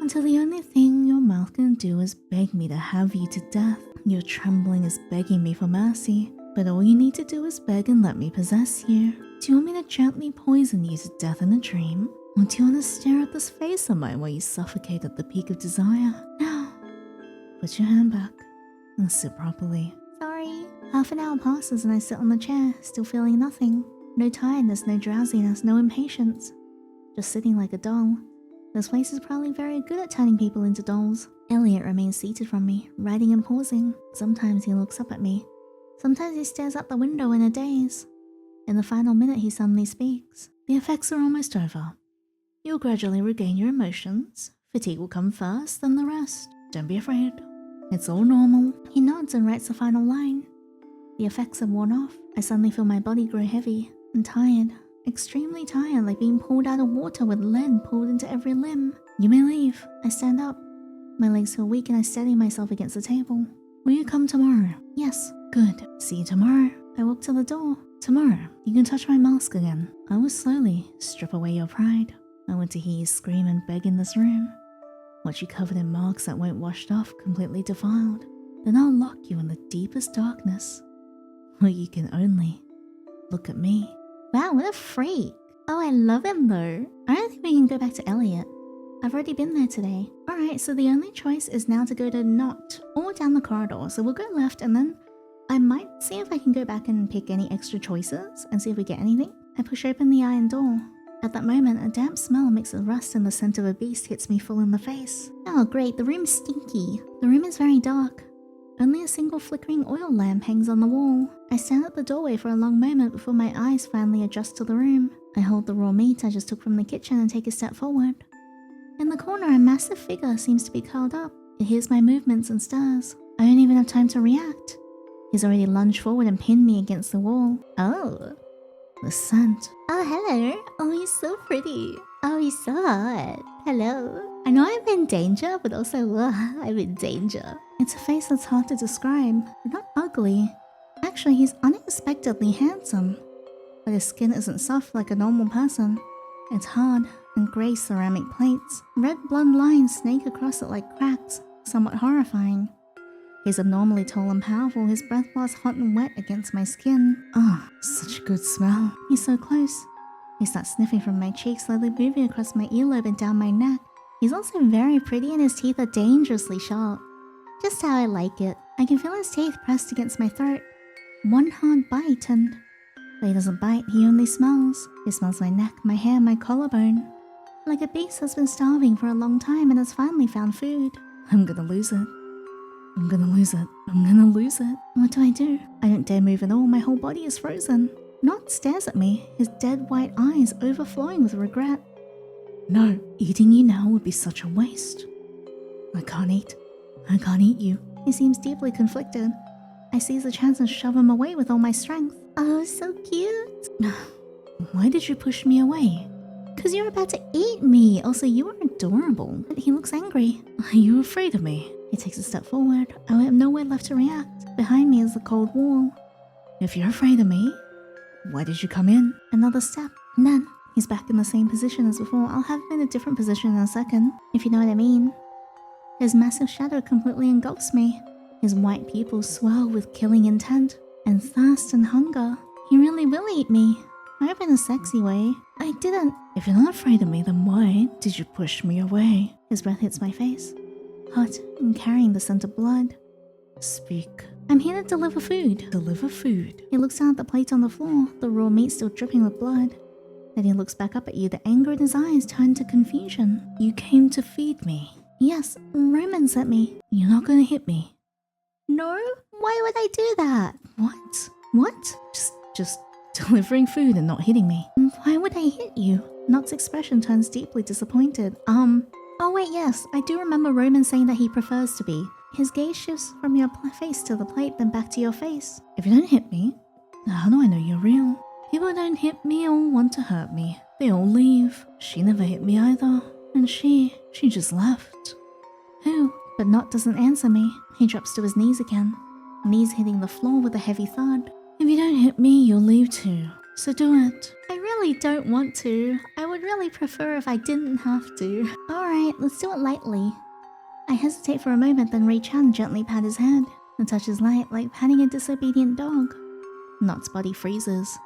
until the only thing your mouth can do is beg me to have you to death. Your trembling is begging me for mercy, but all you need to do is beg and let me possess you. Do you want me to gently poison you to death in a dream? Or do you want to stare at this face of mine while you suffocate at the peak of desire? Now, put your hand back and sit properly. Sorry. Half an hour passes and I sit on the chair, still feeling nothing. No tiredness, no drowsiness, no impatience. Just sitting like a doll. This place is probably very good at turning people into dolls. Elliot remains seated from me, writing and pausing. Sometimes he looks up at me. Sometimes he stares out the window in a daze. In the final minute he suddenly speaks. The effects are almost over. You'll gradually regain your emotions. Fatigue will come first, then the rest. Don't be afraid. It's all normal. He nods and writes the final line. The effects have worn off. I suddenly feel my body grow heavy and tired. Extremely tired, like being pulled out of water with lead pulled into every limb. You may leave. I stand up. My legs feel weak and I steady myself against the table. Will you come tomorrow? Yes. Good. See you tomorrow. I walk to the door. Tomorrow, you can touch my mask again. I will slowly strip away your pride. I want to hear you scream and beg in this room. Watch you covered in marks that won't wash off, completely defiled. Then I'll lock you in the deepest darkness, where you can only look at me. Wow, what a freak. Oh, I love him though. I don't think we can go back to Elliot. I've already been there today. Alright, so the only choice is now to go to Nott or down the corridor. So we'll go left and then I might see if I can go back and pick any extra choices and see if we get anything. I push open the iron door. At that moment, a damp smell mixed with rust and the scent of a beast hits me full in the face. Oh great, the room's stinky. The room is very dark. Only a single flickering oil lamp hangs on the wall. I stand at the doorway for a long moment before my eyes finally adjust to the room. I hold the raw meat I just took from the kitchen and take a step forward. In the corner, a massive figure seems to be curled up. It hears my movements and stirs. I don't even have time to react. He's already lunged forward and pinned me against the wall. Oh, the scent. Oh, hello. Oh, he's so pretty. Oh, he's so hot. Hello. I know I'm in danger, but also, I'm in danger. It's a face that's hard to describe, but not ugly. Actually, he's unexpectedly handsome. But his skin isn't soft like a normal person. It's hard and grey ceramic plates. Red blood lines snake across it like cracks, somewhat horrifying. He's abnormally tall and powerful, his breath blasts hot and wet against my skin. Oh, such a good smell. He's so close. He starts sniffing from my cheek, slowly moving across my earlobe and down my neck. He's also very pretty and his teeth are dangerously sharp. Just how I like it. I can feel his teeth pressed against my throat. One hard bite and... But he doesn't bite, he only smells. He smells my neck, my hair, my collarbone. Like a beast that's been starving for a long time and has finally found food. I'm gonna lose it. I'm gonna lose it. I'm gonna lose it. What do? I don't dare move at all, my whole body is frozen. Nott stares at me, his dead white eyes overflowing with regret. No, eating you now would be such a waste. I can't eat you. He seems deeply conflicted. I seize the chance and shove him away with all my strength. Oh, so cute. Why did you push me away? Because you're about to eat me. Also, you are adorable. He looks angry. Are you afraid of me? He takes a step forward. I have nowhere left to react. Behind me is the cold wall. If you're afraid of me, why did you come in? Another step. And then he's back in the same position as before. I'll have him in a different position in a second, if you know what I mean. His massive shadow completely engulfs me. His white pupils swell with killing intent and thirst and hunger. He really will eat me. I hope in a sexy way. I didn't. If you're not afraid of me, then why did you push me away? His breath hits my face. Hot and carrying the scent of blood. Speak. I'm here to deliver food. Deliver food. He looks down at the plate on the floor, the raw meat still dripping with blood. Then he looks back up at you, the anger in his eyes turned to confusion. You came to feed me. Yes, Roman sent me. You're not gonna hit me. No? Why would I do that? What? Just delivering food and not hitting me. Why would I hit you? Nott's expression turns deeply disappointed. Oh wait, yes, I do remember Roman saying that he prefers to be. His gaze shifts from your face to the plate, then back to your face. If you don't hit me, how do I know you're real? People don't hit me or want to hurt me. They all leave. She never hit me either. And she just left. Who? But Nott doesn't answer me. He drops to his knees again. Knees hitting the floor with a heavy thud. If you don't hit me, you'll leave too. So do it. I really don't want to. I would really prefer if I didn't have to. Alright, let's do it lightly. I hesitate for a moment, then reach out and gently pat his head. The touch is light, like patting a disobedient dog. Nott's body freezes.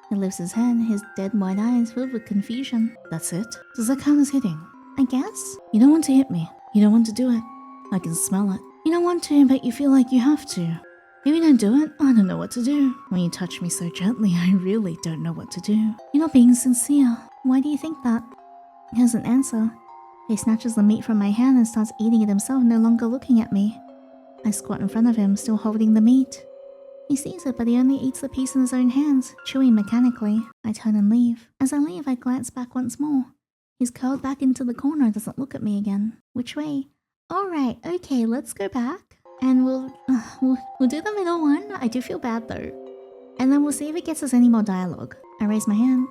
He lifts his head, his dead white eyes filled with confusion. That's it? Does that count as hitting? I guess. You don't want to hit me. You don't want to do it. I can smell it. You don't want to, but you feel like you have to. If you don't do it, I don't know what to do. When you touch me so gently, I really don't know what to do. You're not being sincere. Why do you think that? He doesn't answer. He snatches the meat from my hand and starts eating it himself, no longer looking at me. I squat in front of him, still holding the meat. He sees it, but he only eats the piece in his own hands, chewing mechanically. I turn and leave. As I leave, I glance back once more. He's curled back into the corner and doesn't look at me again. Which way? Alright, okay, let's go back. And we'll do the middle one. I do feel bad though. And then we'll see if it gets us any more dialogue. I raise my hand.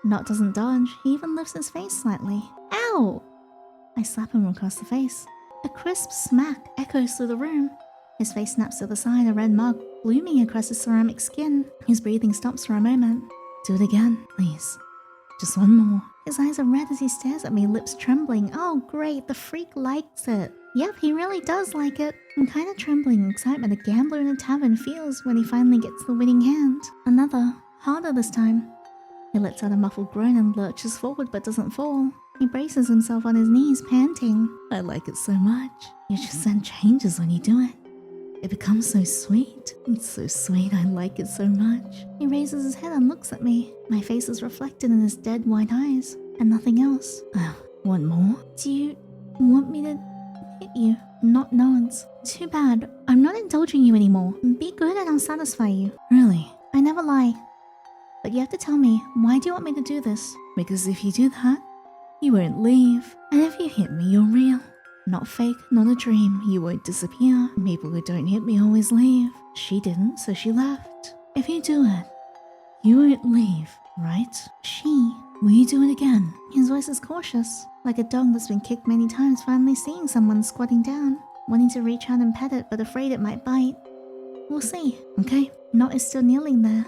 Nott doesn't dodge. He even lifts his face slightly. Ow! I slap him across the face. A crisp smack echoes through the room. His face snaps to the side, a red mark blooming across his ceramic skin. His breathing stops for a moment. Do it again, please. Just one more. His eyes are red as he stares at me, lips trembling. Oh great, the freak likes it. Yep, he really does like it. I'm kind of trembling in excitement a gambler in a tavern feels when he finally gets the winning hand. Another, harder this time. He lets out a muffled groan and lurches forward but doesn't fall. He braces himself on his knees, panting. I like it so much. Your scent changes when you do it. It becomes so sweet. It's so sweet, I like it so much. He raises his head and looks at me. My face is reflected in his dead white eyes, and nothing else. Want more? Do you want me to hit you? Nott nods. Too bad. I'm not indulging you anymore. Be good and I'll satisfy you. Really? I never lie. But you have to tell me, why do you want me to do this? Because if you do that, you won't leave. And if you hit me, you're real. Not fake, not a dream. You won't disappear. People who don't hit me always leave. She didn't, so she left. If you do it, you won't leave, right? Will you do it again? His voice is cautious, like a dog that's been kicked many times finally seeing someone squatting down, wanting to reach out and pet it but afraid it might bite. We'll see. Okay. Nott is still kneeling there.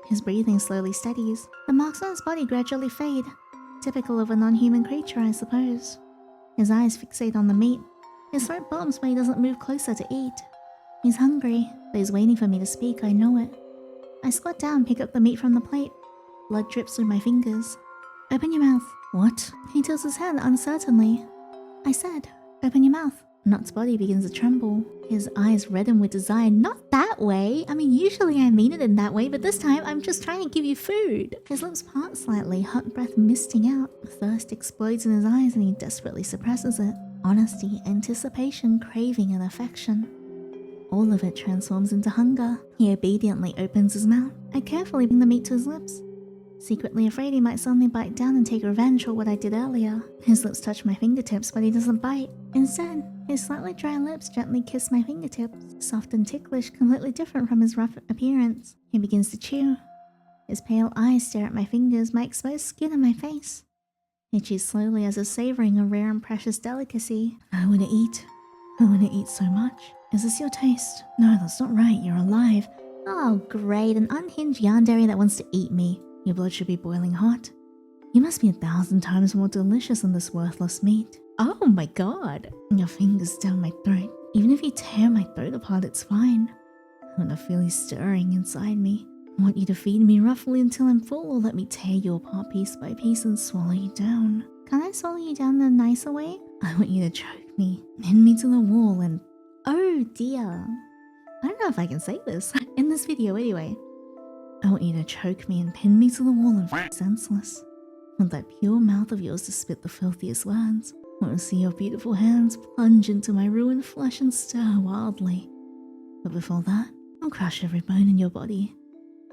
His breathing slowly steadies. The marks on his body gradually fade. Typical of a non-human creature, I suppose. His eyes fixate on the meat. His throat bumps but he doesn't move closer to eat. He's hungry, but he's waiting for me to speak, I know it. I squat down, pick up the meat from the plate. Blood drips through my fingers. Open your mouth. What? He tilts his head uncertainly. I said, open your mouth. Nott's body begins to tremble. His eyes redden with desire. Not that way. I mean, usually I mean it in that way, but this time I'm just trying to give you food. His lips part slightly, hot breath misting out. Thirst explodes in his eyes and he desperately suppresses it. Honesty, anticipation, craving, and affection. All of it transforms into hunger. He obediently opens his mouth. I carefully bring the meat to his lips, secretly afraid he might suddenly bite down and take revenge for what I did earlier. His lips touch my fingertips, but he doesn't bite. Instead, his slightly dry lips gently kiss my fingertips, soft and ticklish, completely different from his rough appearance. He begins to chew. His pale eyes stare at my fingers, my exposed skin and my face. He chews slowly as if savoring a rare and precious delicacy. I want to eat. I want to eat so much. Is this your taste? No, that's not right. You're alive. Oh, great. An unhinged yandere that wants to eat me. Your blood should be boiling hot. You must be 1,000 times more delicious than this worthless meat. Oh my god. Your fingers down my throat. Even if you tear my throat apart, it's fine. I want to feel you stirring inside me. I want you to feed me roughly until I'm full, or let me tear you apart piece by piece and swallow you down. Can I swallow you down in a nicer way? I want you to choke me, pin me to the wall and... Oh dear. I don't know if I can say this. In this video anyway. I want you to choke me and pin me to the wall and f*** senseless. I want that pure mouth of yours to spit the filthiest words. I want to see your beautiful hands plunge into my ruined flesh and stir wildly. But before that, I'll crush every bone in your body,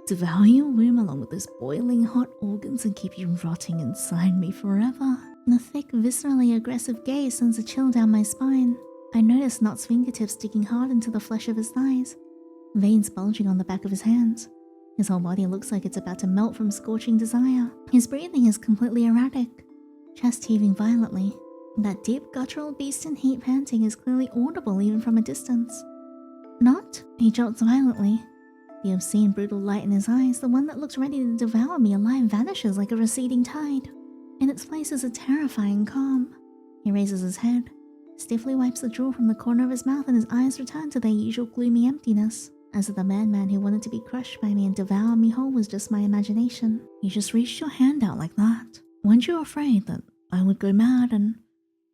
devour your womb along with those boiling hot organs and keep you rotting inside me forever. The thick, viscerally aggressive gaze sends a chill down my spine. I notice Nott's fingertips digging hard into the flesh of his thighs, veins bulging on the back of his hands. His whole body looks like it's about to melt from scorching desire. His breathing is completely erratic, chest heaving violently. That deep, guttural beast in heat panting is clearly audible even from a distance. Nott? He jolts violently. The obscene, brutal light in his eyes, the one that looks ready to devour me alive, vanishes like a receding tide. In its place is a terrifying calm. He raises his head, stiffly wipes the drool from the corner of his mouth, and his eyes return to their usual gloomy emptiness. As if the madman who wanted to be crushed by me and devour me whole was just my imagination. You just reached your hand out like that. Weren't you afraid that I would go mad and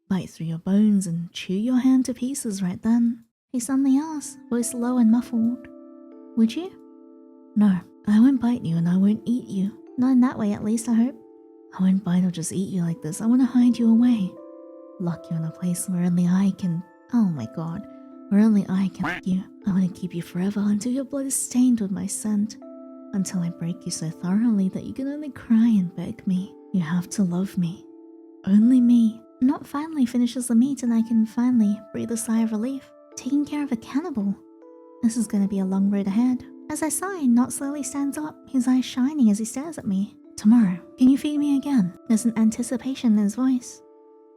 bite through your bones and chew your hand to pieces right then? He suddenly asked, voice low and muffled. Would you? No, I won't bite you and I won't eat you. Not in that way, at least, I hope. I won't bite or just eat you like this. I want to hide you away. Lock you in a place where only I can... Oh my god. Where only I can eat you. I want to keep you forever until your blood is stained with my scent. Until I break you so thoroughly that you can only cry and beg me. You have to love me. Only me. Nott finally finishes the meat and I can finally breathe a sigh of relief. Taking care of a cannibal. This is going to be a long road ahead. As I sigh, Nott slowly stands up, his eyes shining as he stares at me. Tomorrow, can you feed me again? There's an anticipation in his voice.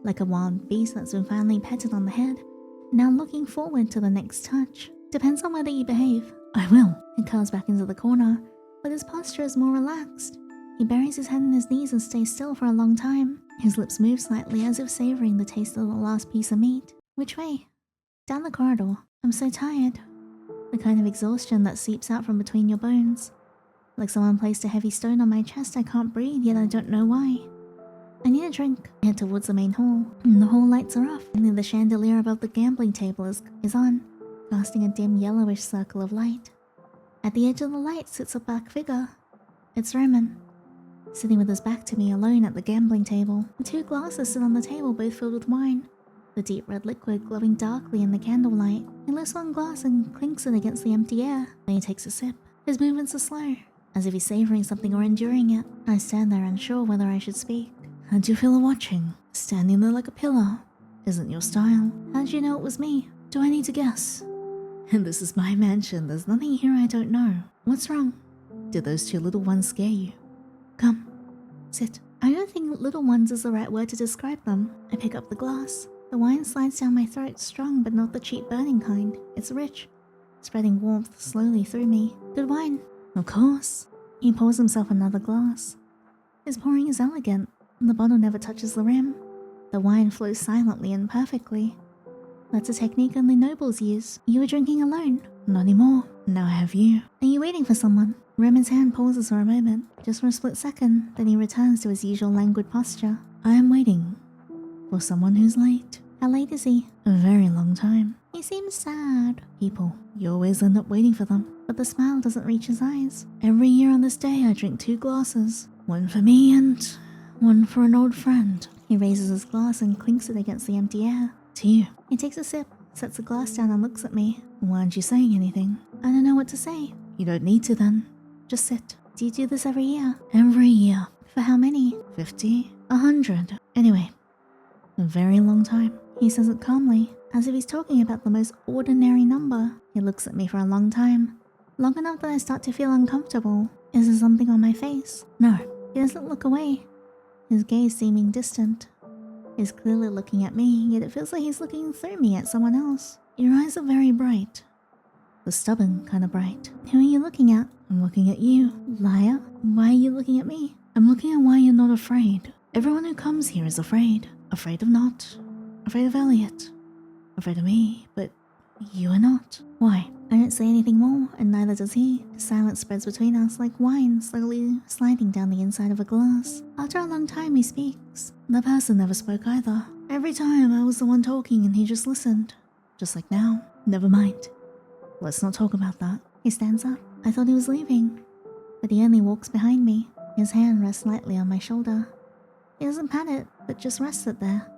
Like a wild beast that's been finally petted on the head, now looking forward to the next touch. Depends on whether you behave. I will. He curls back into the corner, but his posture is more relaxed. He buries his head in his knees and stays still for a long time. His lips move slightly as if savoring the taste of the last piece of meat. Which way? Down the corridor. I'm so tired. The kind of exhaustion that seeps out from between your bones. Like someone placed a heavy stone on my chest. I can't breathe, yet I don't know why. I need a drink. I head towards the main hall. The hall lights are off. Only the chandelier above the gambling table is on, casting a dim yellowish circle of light. At the edge of the light sits a black figure. It's Roman, sitting with his back to me alone at the gambling table. 2 glasses sit on the table, both filled with wine, the deep red liquid glowing darkly in the candlelight. He lifts one glass and clinks it against the empty air. Then he takes a sip. His movements are slow, as if he's savoring something or enduring it. I stand there unsure whether I should speak. How'd you feel watching? Standing there like a pillar. Isn't your style. How'd you know it was me? Do I need to guess? And this is my mansion. There's nothing here I don't know. What's wrong? Did those 2 little ones scare you? Come, sit. I don't think little ones is the right word to describe them. I pick up the glass. The wine slides down my throat, strong but not the cheap burning kind. It's rich, spreading warmth slowly through me. Good wine. Of course. He pours himself another glass. His pouring is elegant. The bottle never touches the rim. The wine flows silently and perfectly. That's a technique only nobles use. You were drinking alone. Not anymore. Now I have you. Are you waiting for someone? Roman's hand pauses for a moment, just for a split second, then he returns to his usual languid posture. I am waiting for someone who's late. How late is he? A very long time. He seems sad. People, you always end up waiting for them, but the smile doesn't reach his eyes. Every year on this day I drink 2 glasses. One for me and one for an old friend. He raises his glass and clinks it against the empty air. To you. He takes a sip, sets the glass down and looks at me. Why aren't you saying anything? I don't know what to say. You don't need to then. Just sit. Do you do this every year? Every year. For how many? 50? 100. Anyway, a very long time. He says it calmly, as if he's talking about the most ordinary number. He looks at me for a long time. Long enough that I start to feel uncomfortable. Is there something on my face? No. He doesn't look away, his gaze seeming distant. He's clearly looking at me, yet it feels like he's looking through me at someone else. Your eyes are very bright. The stubborn kind of bright. Who are you looking at? I'm looking at you. Liar. Why are you looking at me? I'm looking at why you're not afraid. Everyone who comes here is afraid. Afraid of Nott. Afraid of Elliot. Afraid of me, but you are not. Why? I don't say anything more, and neither does he. Silence spreads between us like wine slowly sliding down the inside of a glass. After a long time he speaks. The person never spoke either. Every time I was the one talking and he just listened. Just like now. Never mind. Let's not talk about that. He stands up. I thought he was leaving, but he only walks behind me. His hand rests lightly on my shoulder. He doesn't pat it, but just rests it there.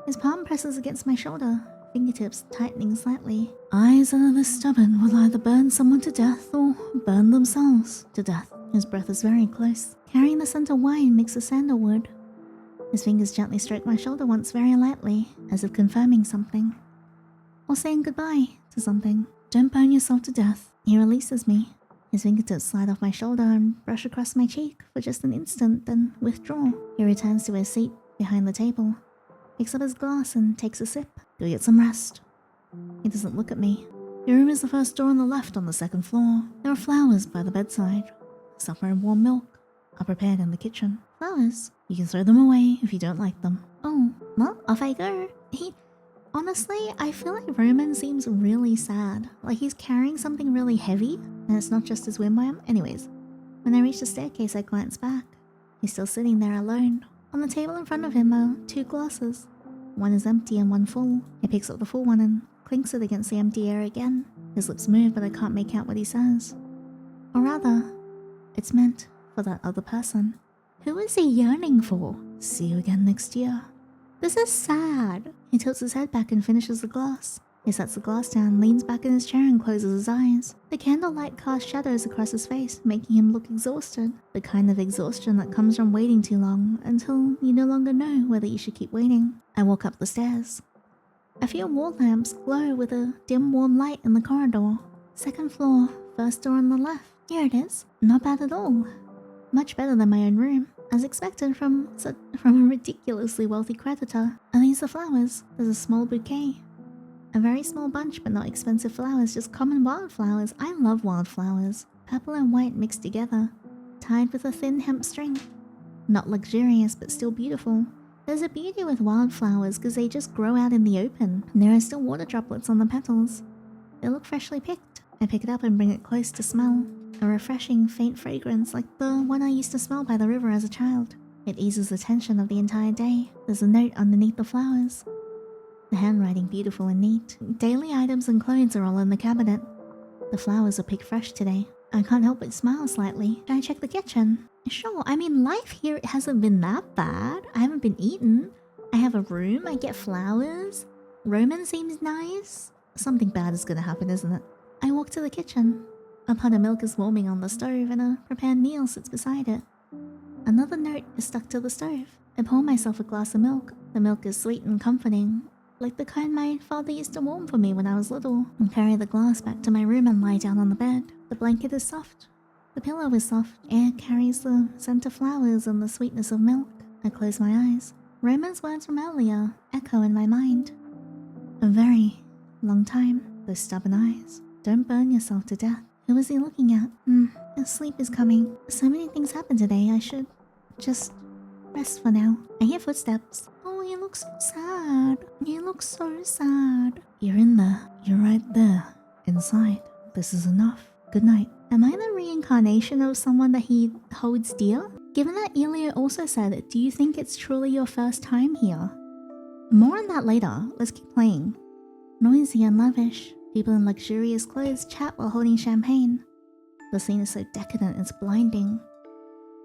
His palm presses against my shoulder, fingertips tightening slightly. Eyes that are this stubborn will either burn someone to death or burn themselves to death. His breath is very close, carrying the scent of wine mixed with sandalwood. His fingers gently stroke my shoulder once very lightly, as if confirming something. Or saying goodbye to something. Don't burn yourself to death. He releases me. His fingertips slide off my shoulder and brush across my cheek for just an instant, then withdraw. He returns to his seat behind the table, picks up his glass and takes a sip. Go get some rest. He doesn't look at me. Your room is the first door on the left on the 2nd floor. There are flowers by the bedside. Supper and warm milk are prepared in the kitchen. Flowers? You can throw them away if you don't like them. Oh, well, off I go. Honestly, I feel like Roman seems really sad. Like he's carrying something really heavy, and it's not just his wimwam. Anyways, when I reach the staircase, I glance back. He's still sitting there alone. On the table in front of him are 2 glasses. One is empty and one full. He picks up the full one and clinks it against the empty air again. His lips move, but I can't make out what he says. Or rather, it's meant for that other person. Who is he yearning for? See you again next year. This is sad. He tilts his head back and finishes the glass. He sets the glass down, leans back in his chair and closes his eyes. The candlelight casts shadows across his face, making him look exhausted. The kind of exhaustion that comes from waiting too long until you no longer know whether you should keep waiting. I walk up the stairs. A few wall lamps glow with a dim warm light in the corridor. 2nd floor, 1st door on the left. Here it is. Not bad at all. Much better than my own room, as expected from a ridiculously wealthy creditor. Are these the flowers? There's a small bouquet. A very small bunch, but not expensive flowers, just common wildflowers. I love wildflowers. Purple and white mixed together, tied with a thin hemp string. Not luxurious, but still beautiful. There's a beauty with wildflowers because they just grow out in the open, and there are still water droplets on the petals. They look freshly picked. I pick it up and bring it close to smell. A refreshing, faint fragrance like the one I used to smell by the river as a child. It eases the tension of the entire day. There's a note underneath the flowers. The handwriting beautiful and neat. Daily items and clothes are all in the cabinet. The flowers are picked fresh today. I can't help but smile slightly. Should I check the kitchen? Sure, I mean, life here hasn't been that bad. I haven't been eaten. I have a room, I get flowers. Roman seems nice. Something bad is gonna happen, isn't it? I walk to the kitchen. A pot of milk is warming on the stove and a prepared meal sits beside it. Another note is stuck to the stove. I pour myself a glass of milk. The milk is sweet and comforting, like the kind my father used to warm for me when I was little. I carry the glass back to my room and lie down on the bed. The blanket is soft. The pillow is soft. Air carries the scent of flowers and the sweetness of milk. I close my eyes. Roman's words from earlier echo in my mind. A very long time. Those stubborn eyes. Don't burn yourself to death. Who is he looking at? Sleep is coming. So many things happened today. I should just rest for now. I hear footsteps. Oh, you look so sad. You look so sad. You're in there. You're right there. Inside. This is enough. Good night. Am I the reincarnation of someone that he holds dear? Given that Elio also said, do you think it's truly your first time here? More on that later. Let's keep playing. Noisy and lavish. People in luxurious clothes chat while holding champagne. The scene is so decadent it's blinding.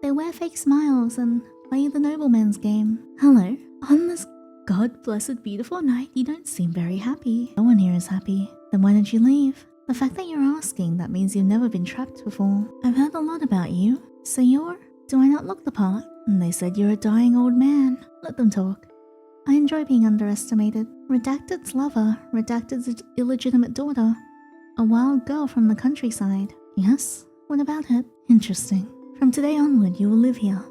They wear fake smiles and play the nobleman's game. Hello. On this god-blessed beautiful night, you don't seem very happy. No one here is happy. Then why did you leave? The fact that you're asking, that means you've never been trapped before. I've heard a lot about you. So you're... Do I not look the part? And they said you're a dying old man. Let them talk. I enjoy being underestimated. Redacted's lover, Redacted's illegitimate daughter. A wild girl from the countryside. Yes? What about it? Interesting. From today onward, you will live here.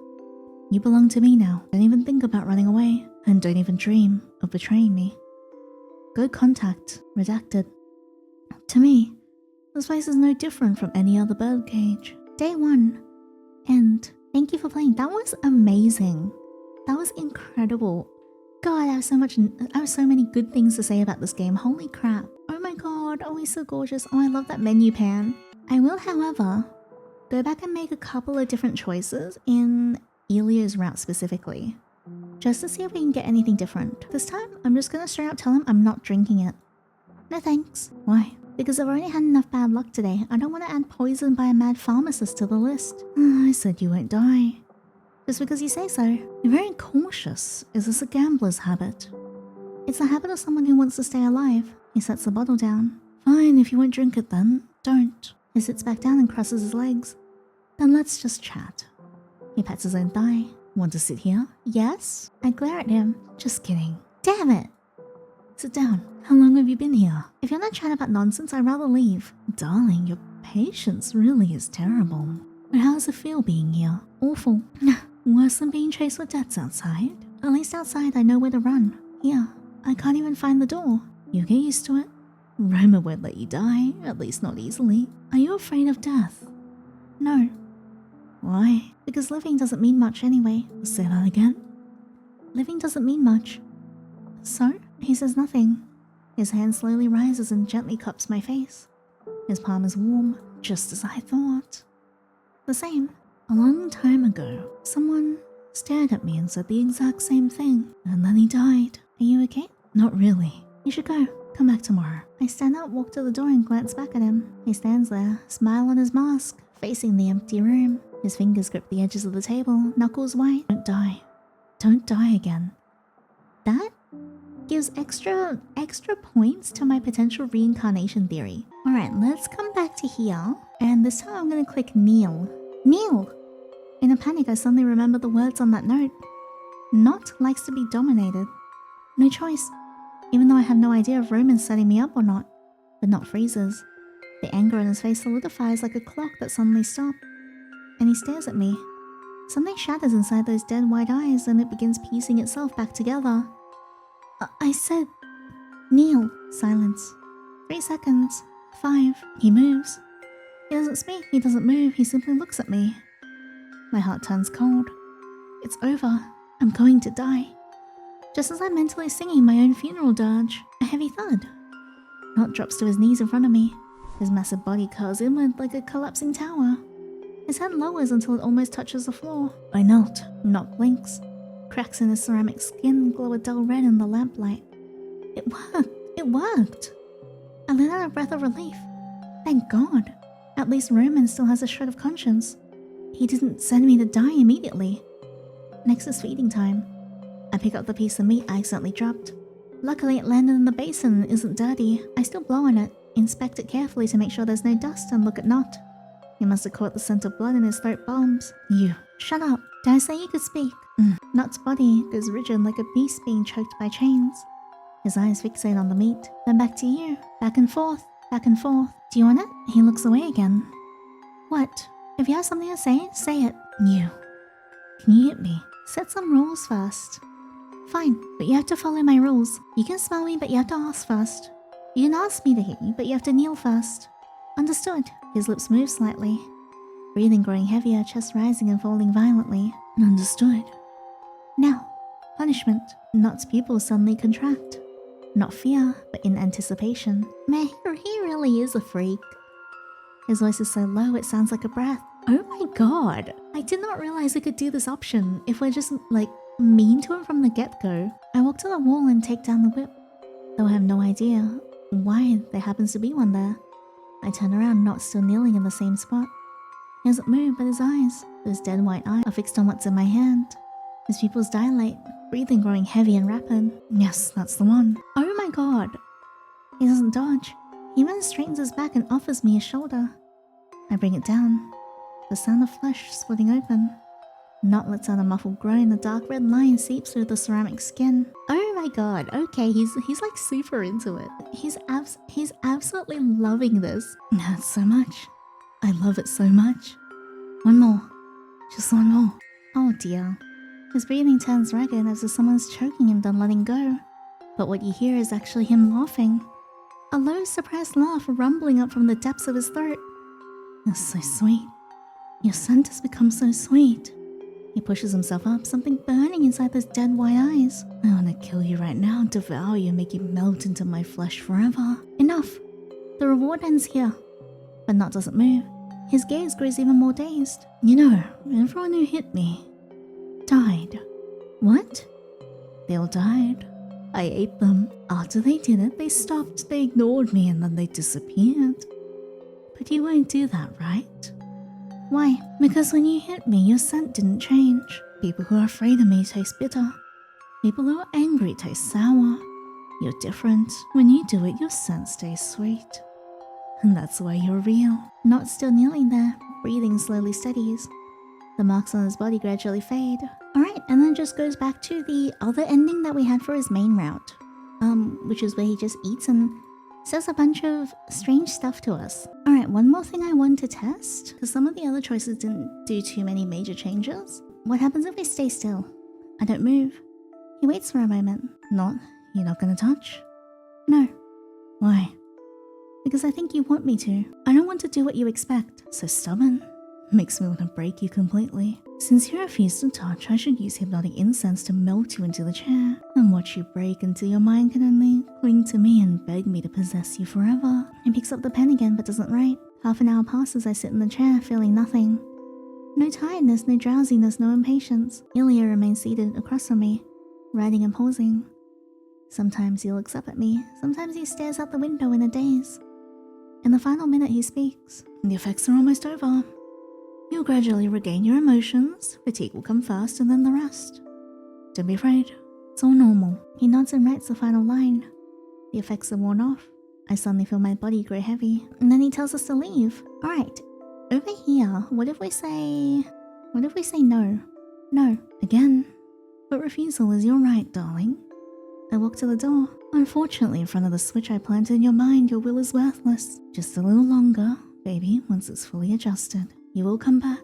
You belong to me now. Don't even think about running away. And don't even dream of betraying me. Go contact Redacted. To me, this place is no different from any other birdcage. Day 1. End. Thank you for playing. That was amazing. That was incredible. God, I have so many good things to say about this game. Holy crap. Oh my god, oh he's so gorgeous. Oh, I love that menu pan. I will, however, go back and make a couple of different choices in Elio's route specifically. Just to see if we can get anything different. This time, I'm just gonna straight out tell him I'm not drinking it. No thanks. Why? Because I've already had enough bad luck today. I don't want to add poison by a mad pharmacist to the list. I said you won't die. Just because you say so. You're very cautious. Is this a gambler's habit? It's the habit of someone who wants to stay alive. He sets the bottle down. Fine, if you won't drink it then, don't. He sits back down and crosses his legs. Then let's just chat. He pats his own thigh. Want to sit here? Yes? I glare at him. Just kidding. Damn it! Sit down. How long have you been here? If you're not chatting about nonsense, I'd rather leave. Darling, your patience really is terrible. But how does it feel being here? Awful. Worse than being chased with deaths outside. At least outside I know where to run. Here, I can't even find the door. You'll get used to it. Roma won't let you die, at least not easily. Are you afraid of death? No. Why? Because living doesn't mean much anyway. Say that again. Living doesn't mean much. So? He says nothing. His hand slowly rises and gently cups my face. His palm is warm, just as I thought. The same. A long time ago, someone stared at me and said the exact same thing, and then he died. Are you okay? Not really. You should go. Come back tomorrow. I stand up, walk to the door, and glance back at him. He stands there, smile on his mask, facing the empty room. His fingers grip the edges of the table, knuckles white. Don't die. Don't die again. That gives extra points to my potential reincarnation theory. Alright, let's come back to here. And this time I'm gonna click kneel. Kneel! In a panic, I suddenly remember the words on that note. Nott likes to be dominated. No choice. Even though I have no idea if Roman's setting me up or not. But Nott freezes. The anger in his face solidifies like a clock that suddenly stopped. And he stares at me. Something shatters inside those dead white eyes and it begins piecing itself back together. I said, Kneel. Silence. 3 seconds. 5. He moves. He doesn't speak, he doesn't move, he simply looks at me. My heart turns cold. It's over. I'm going to die. Just as I'm mentally singing my own funeral dirge, a heavy thud. Nott drops to his knees in front of me. His massive body curls inward like a collapsing tower. His head lowers until it almost touches the floor. I knelt. Nott blinks. Cracks in his ceramic skin glow a dull red in the lamplight. It worked. It worked. I let out a breath of relief. Thank God. At least Roman still has a shred of conscience. He didn't send me to die immediately. Next is feeding time. I pick up the piece of meat I accidentally dropped. Luckily it landed in the basin and isn't dirty. I still blow on it, inspect it carefully to make sure there's no dust, and look at Nott. He must have caught the scent of blood in his throat bulbs. You. Shut up. Did I say you could speak? Nott's body goes rigid like a beast being choked by chains. His eyes fixate on the meat. Then back to you. Back and forth. Back and forth. Do you want it? He looks away again. What? If you have something to say it. You. Can you hit me? Set some rules first. Fine, but you have to follow my rules. You can smell me, but you have to ask first. You can ask me to hit you, but you have to kneel first. Understood. His lips move slightly. Breathing growing heavier, chest rising and falling violently. Understood. Now, punishment. Nott's pupils suddenly contract. Not fear, but in anticipation. Man, he really is a freak. His voice is so low it sounds like a breath. Oh my god. I did not realize we could do this option if we're just, mean to him from the get-go. I walk to the wall and take down the whip, though I have no idea why there happens to be one there. I turn around, Nott still kneeling in the same spot. He doesn't move, but his eyes, those dead white eyes, are fixed on what's in my hand. His pupils dilate, breathing growing heavy and rapid. Yes, that's the one. Oh my god. He doesn't dodge. He even straightens his back and offers me his shoulder. I bring it down. The sound of flesh splitting open. Nott lets out a muffled groan. A dark red line seeps through the ceramic skin. Oh my god, okay, he's like super into it. He's absolutely loving this. That's so much. I love it so much. One more. Just one more. Oh dear. His breathing turns ragged as if someone's choking him, then letting go. But what you hear is actually him laughing. A low, suppressed laugh rumbling up from the depths of his throat. You're so sweet. Your scent has become so sweet. He pushes himself up, something burning inside those dead white eyes. I want to kill you right now, devour you, make you melt into my flesh forever. Enough. The reward ends here. But Nott doesn't move. His gaze grows even more dazed. You know, everyone who hit me died. What? They all died. I ate them. After they did it, they stopped, they ignored me, and then they disappeared. But you won't do that, right? Why? Because when you hit me, your scent didn't change. People who are afraid of me taste bitter. People who are angry taste sour. You're different. When you do it, your scent stays sweet. And that's why you're real. Nott still kneeling there, breathing slowly steadies. The marks on his body gradually fade. Alright, and then it just goes back to the other ending that we had for his main route. Which is where he just eats and says a bunch of strange stuff to us. Alright, one more thing I want to test, because some of the other choices didn't do too many major changes. What happens if I stay still? I don't move. He waits for a moment. Nott, you're not gonna touch? No. Why? Because I think you want me to. I don't want to do what you expect. So stubborn. Makes me want to break you completely. Since you refuse to touch, I should use hypnotic incense to melt you into the chair and watch you break until your mind can only cling to me and beg me to possess you forever. He picks up the pen again but doesn't write. Half an hour passes. I sit in the chair, feeling nothing. No tiredness, no drowsiness, no impatience. Elio remains seated across from me, writing and pausing. Sometimes he looks up at me, sometimes he stares out the window in a daze. In the final minute he speaks. The effects are almost over. You'll gradually regain your emotions, fatigue will come first and then the rest. Don't be afraid, it's all normal. He nods and writes the final line. The effects are worn off. I suddenly feel my body grow heavy, and then he tells us to leave. Alright, over here, what if we say no? No, again. But refusal is your right, darling. I walk to the door. Unfortunately, in front of the switch I planted in your mind, your will is worthless. Just a little longer, baby, once it's fully adjusted. You will come back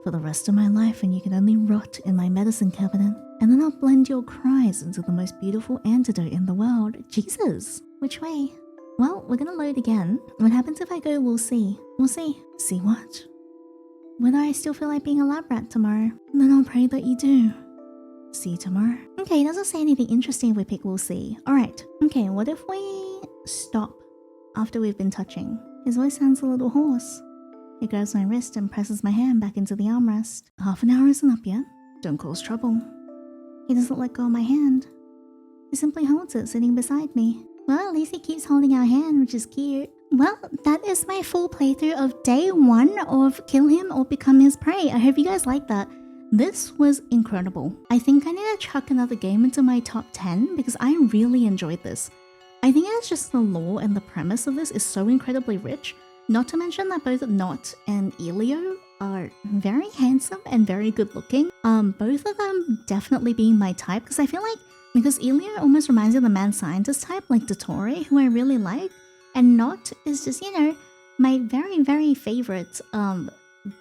for the rest of my life, and you can only rot in my medicine cabinet And then I'll blend your cries into the most beautiful antidote in the world. Jesus! Which way? Well, we're gonna load again. What happens if I go, we'll see. We'll see. See what? Whether I still feel like being a lab rat tomorrow. And then I'll pray that you do. See you tomorrow. Okay, it doesn't say anything interesting if we pick we'll see. Alright. Okay, what if we stop after we've been touching? His voice sounds a little hoarse. He grabs my wrist and presses my hand back into the armrest. Half an hour isn't up yet. Don't cause trouble. He doesn't let go of my hand. He simply holds it, sitting beside me. Well, at least he keeps holding our hand, which is cute. Well, that is my full playthrough of day 1 of Kill Him or Become His Prey. I hope you guys liked that. This was incredible. I think I need to chuck another game into my top 10 because I really enjoyed this. I think it's just the lore and the premise of this is so incredibly rich. Not to mention that both Nott and Elio are very handsome and very good looking. Both of them definitely being my type because I feel like because Elio almost reminds me of the mad scientist type like Devour, who I really like, and Nott is just, you know, my very, very favorite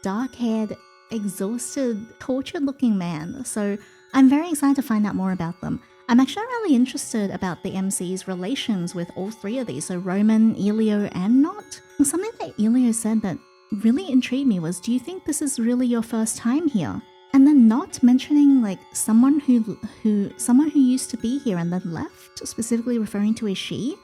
dark-haired, exhausted, tortured looking man. So I'm very excited to find out more about them. I'm actually really interested about the MC's relations with all three of these, so Roman, Elio, and Nott. Something that Elio said that really intrigued me was, do you think this is really your first time here? And then Nott mentioning like someone who used to be here and then left, specifically referring to a she.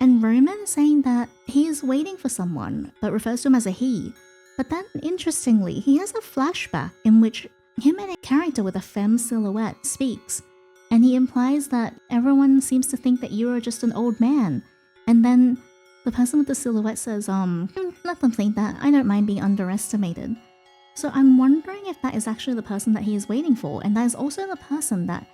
And Roman saying that he is waiting for someone, but refers to him as a he. But then, interestingly, he has a flashback in which him and a character with a femme silhouette speaks. And he implies that everyone seems to think that you are just an old man. And then the person with the silhouette says, let them think that. I don't mind being underestimated. So I'm wondering if that is actually the person that he is waiting for. And that is also the person that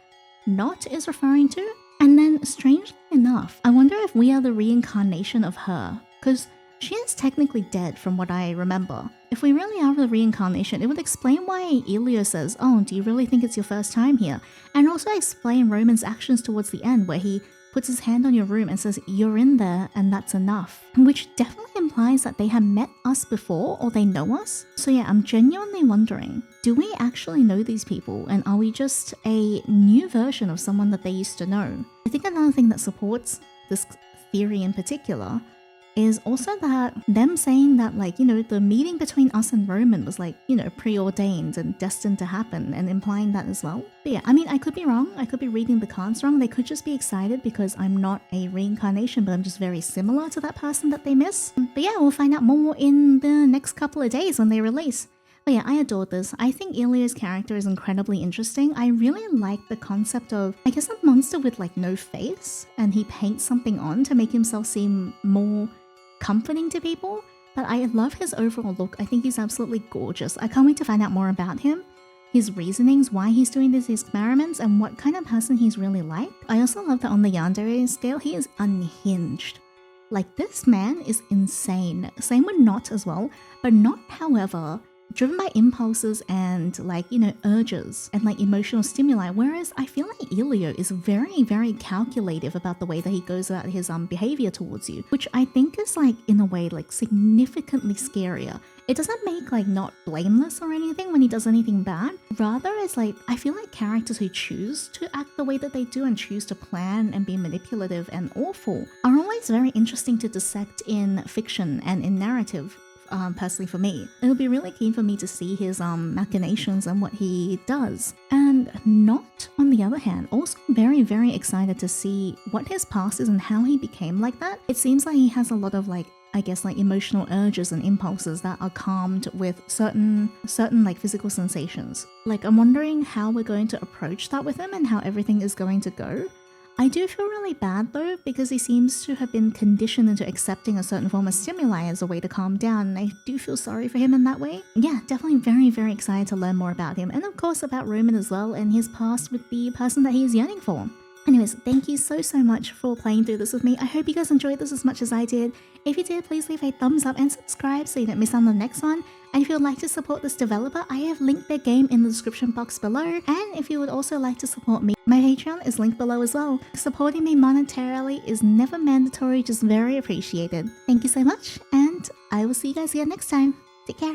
Nott is referring to. And then, strangely enough, I wonder if we are the reincarnation of her. Because she is technically dead from what I remember. If we really are the reincarnation, it would explain why Elio says, oh, do you really think it's your first time here? And also explain Roman's actions towards the end where he puts his hand on your room and says, you're in there and that's enough. Which definitely implies that they have met us before or they know us. So yeah, I'm genuinely wondering, do we actually know these people and are we just a new version of someone that they used to know? I think another thing that supports this theory in particular is also that them saying that, like, you know, the meeting between us and Roman was like, you know, preordained and destined to happen, and implying that as well. But yeah, I mean, I could be wrong. I could be reading the cards wrong. They could just be excited because I'm not a reincarnation, but I'm just very similar to that person that they miss. But yeah, we'll find out more in the next couple of days when they release. But yeah, I adored this. I think Elio's character is incredibly interesting. I really like the concept of, I guess, a monster with like no face, and he paints something on to make himself seem more comforting to people. But I love his overall look. I think he's absolutely gorgeous. I can't wait to find out more about him, his reasonings, why he's doing these experiments, and what kind of person he's really like. I also love that on the Yandere scale, he is unhinged. Like, this man is insane. Same with Nott as well, but Nott, however, driven by impulses and, like, you know, urges and like emotional stimuli, whereas I feel like Elio is very, very calculative about the way that he goes about his behavior towards you, which I think is, like, in a way, like, significantly scarier. It doesn't make, like, Nott blameless or anything when he does anything bad. Rather, it's like, I feel like characters who choose to act the way that they do and choose to plan and be manipulative and awful are always very interesting to dissect in fiction and in narrative. Personally for me, it'll be really keen for me to see his machinations and what he does. And Nott, on the other hand, also very, very excited to see what his past is and how he became like that. It seems like he has a lot of, like, I guess, like, emotional urges and impulses that are calmed with certain like physical sensations. Like, I'm wondering how we're going to approach that with him and how everything is going to go. I do feel really bad though, because he seems to have been conditioned into accepting a certain form of stimuli as a way to calm down, and I do feel sorry for him in that way. Yeah, definitely very, very excited to learn more about him, and of course about Roman as well, and his past with the person that he is yearning for. Anyways, thank you so much for playing through this with me. I hope you guys enjoyed this as much as I did. If you did, please leave a thumbs up and subscribe so you don't miss out on the next one. And if you would like to support this developer, I have linked their game in the description box below. And if you would also like to support me, my Patreon is linked below as well. Supporting me monetarily is never mandatory, just very appreciated. Thank you so much, and I will see you guys again next time. Take care.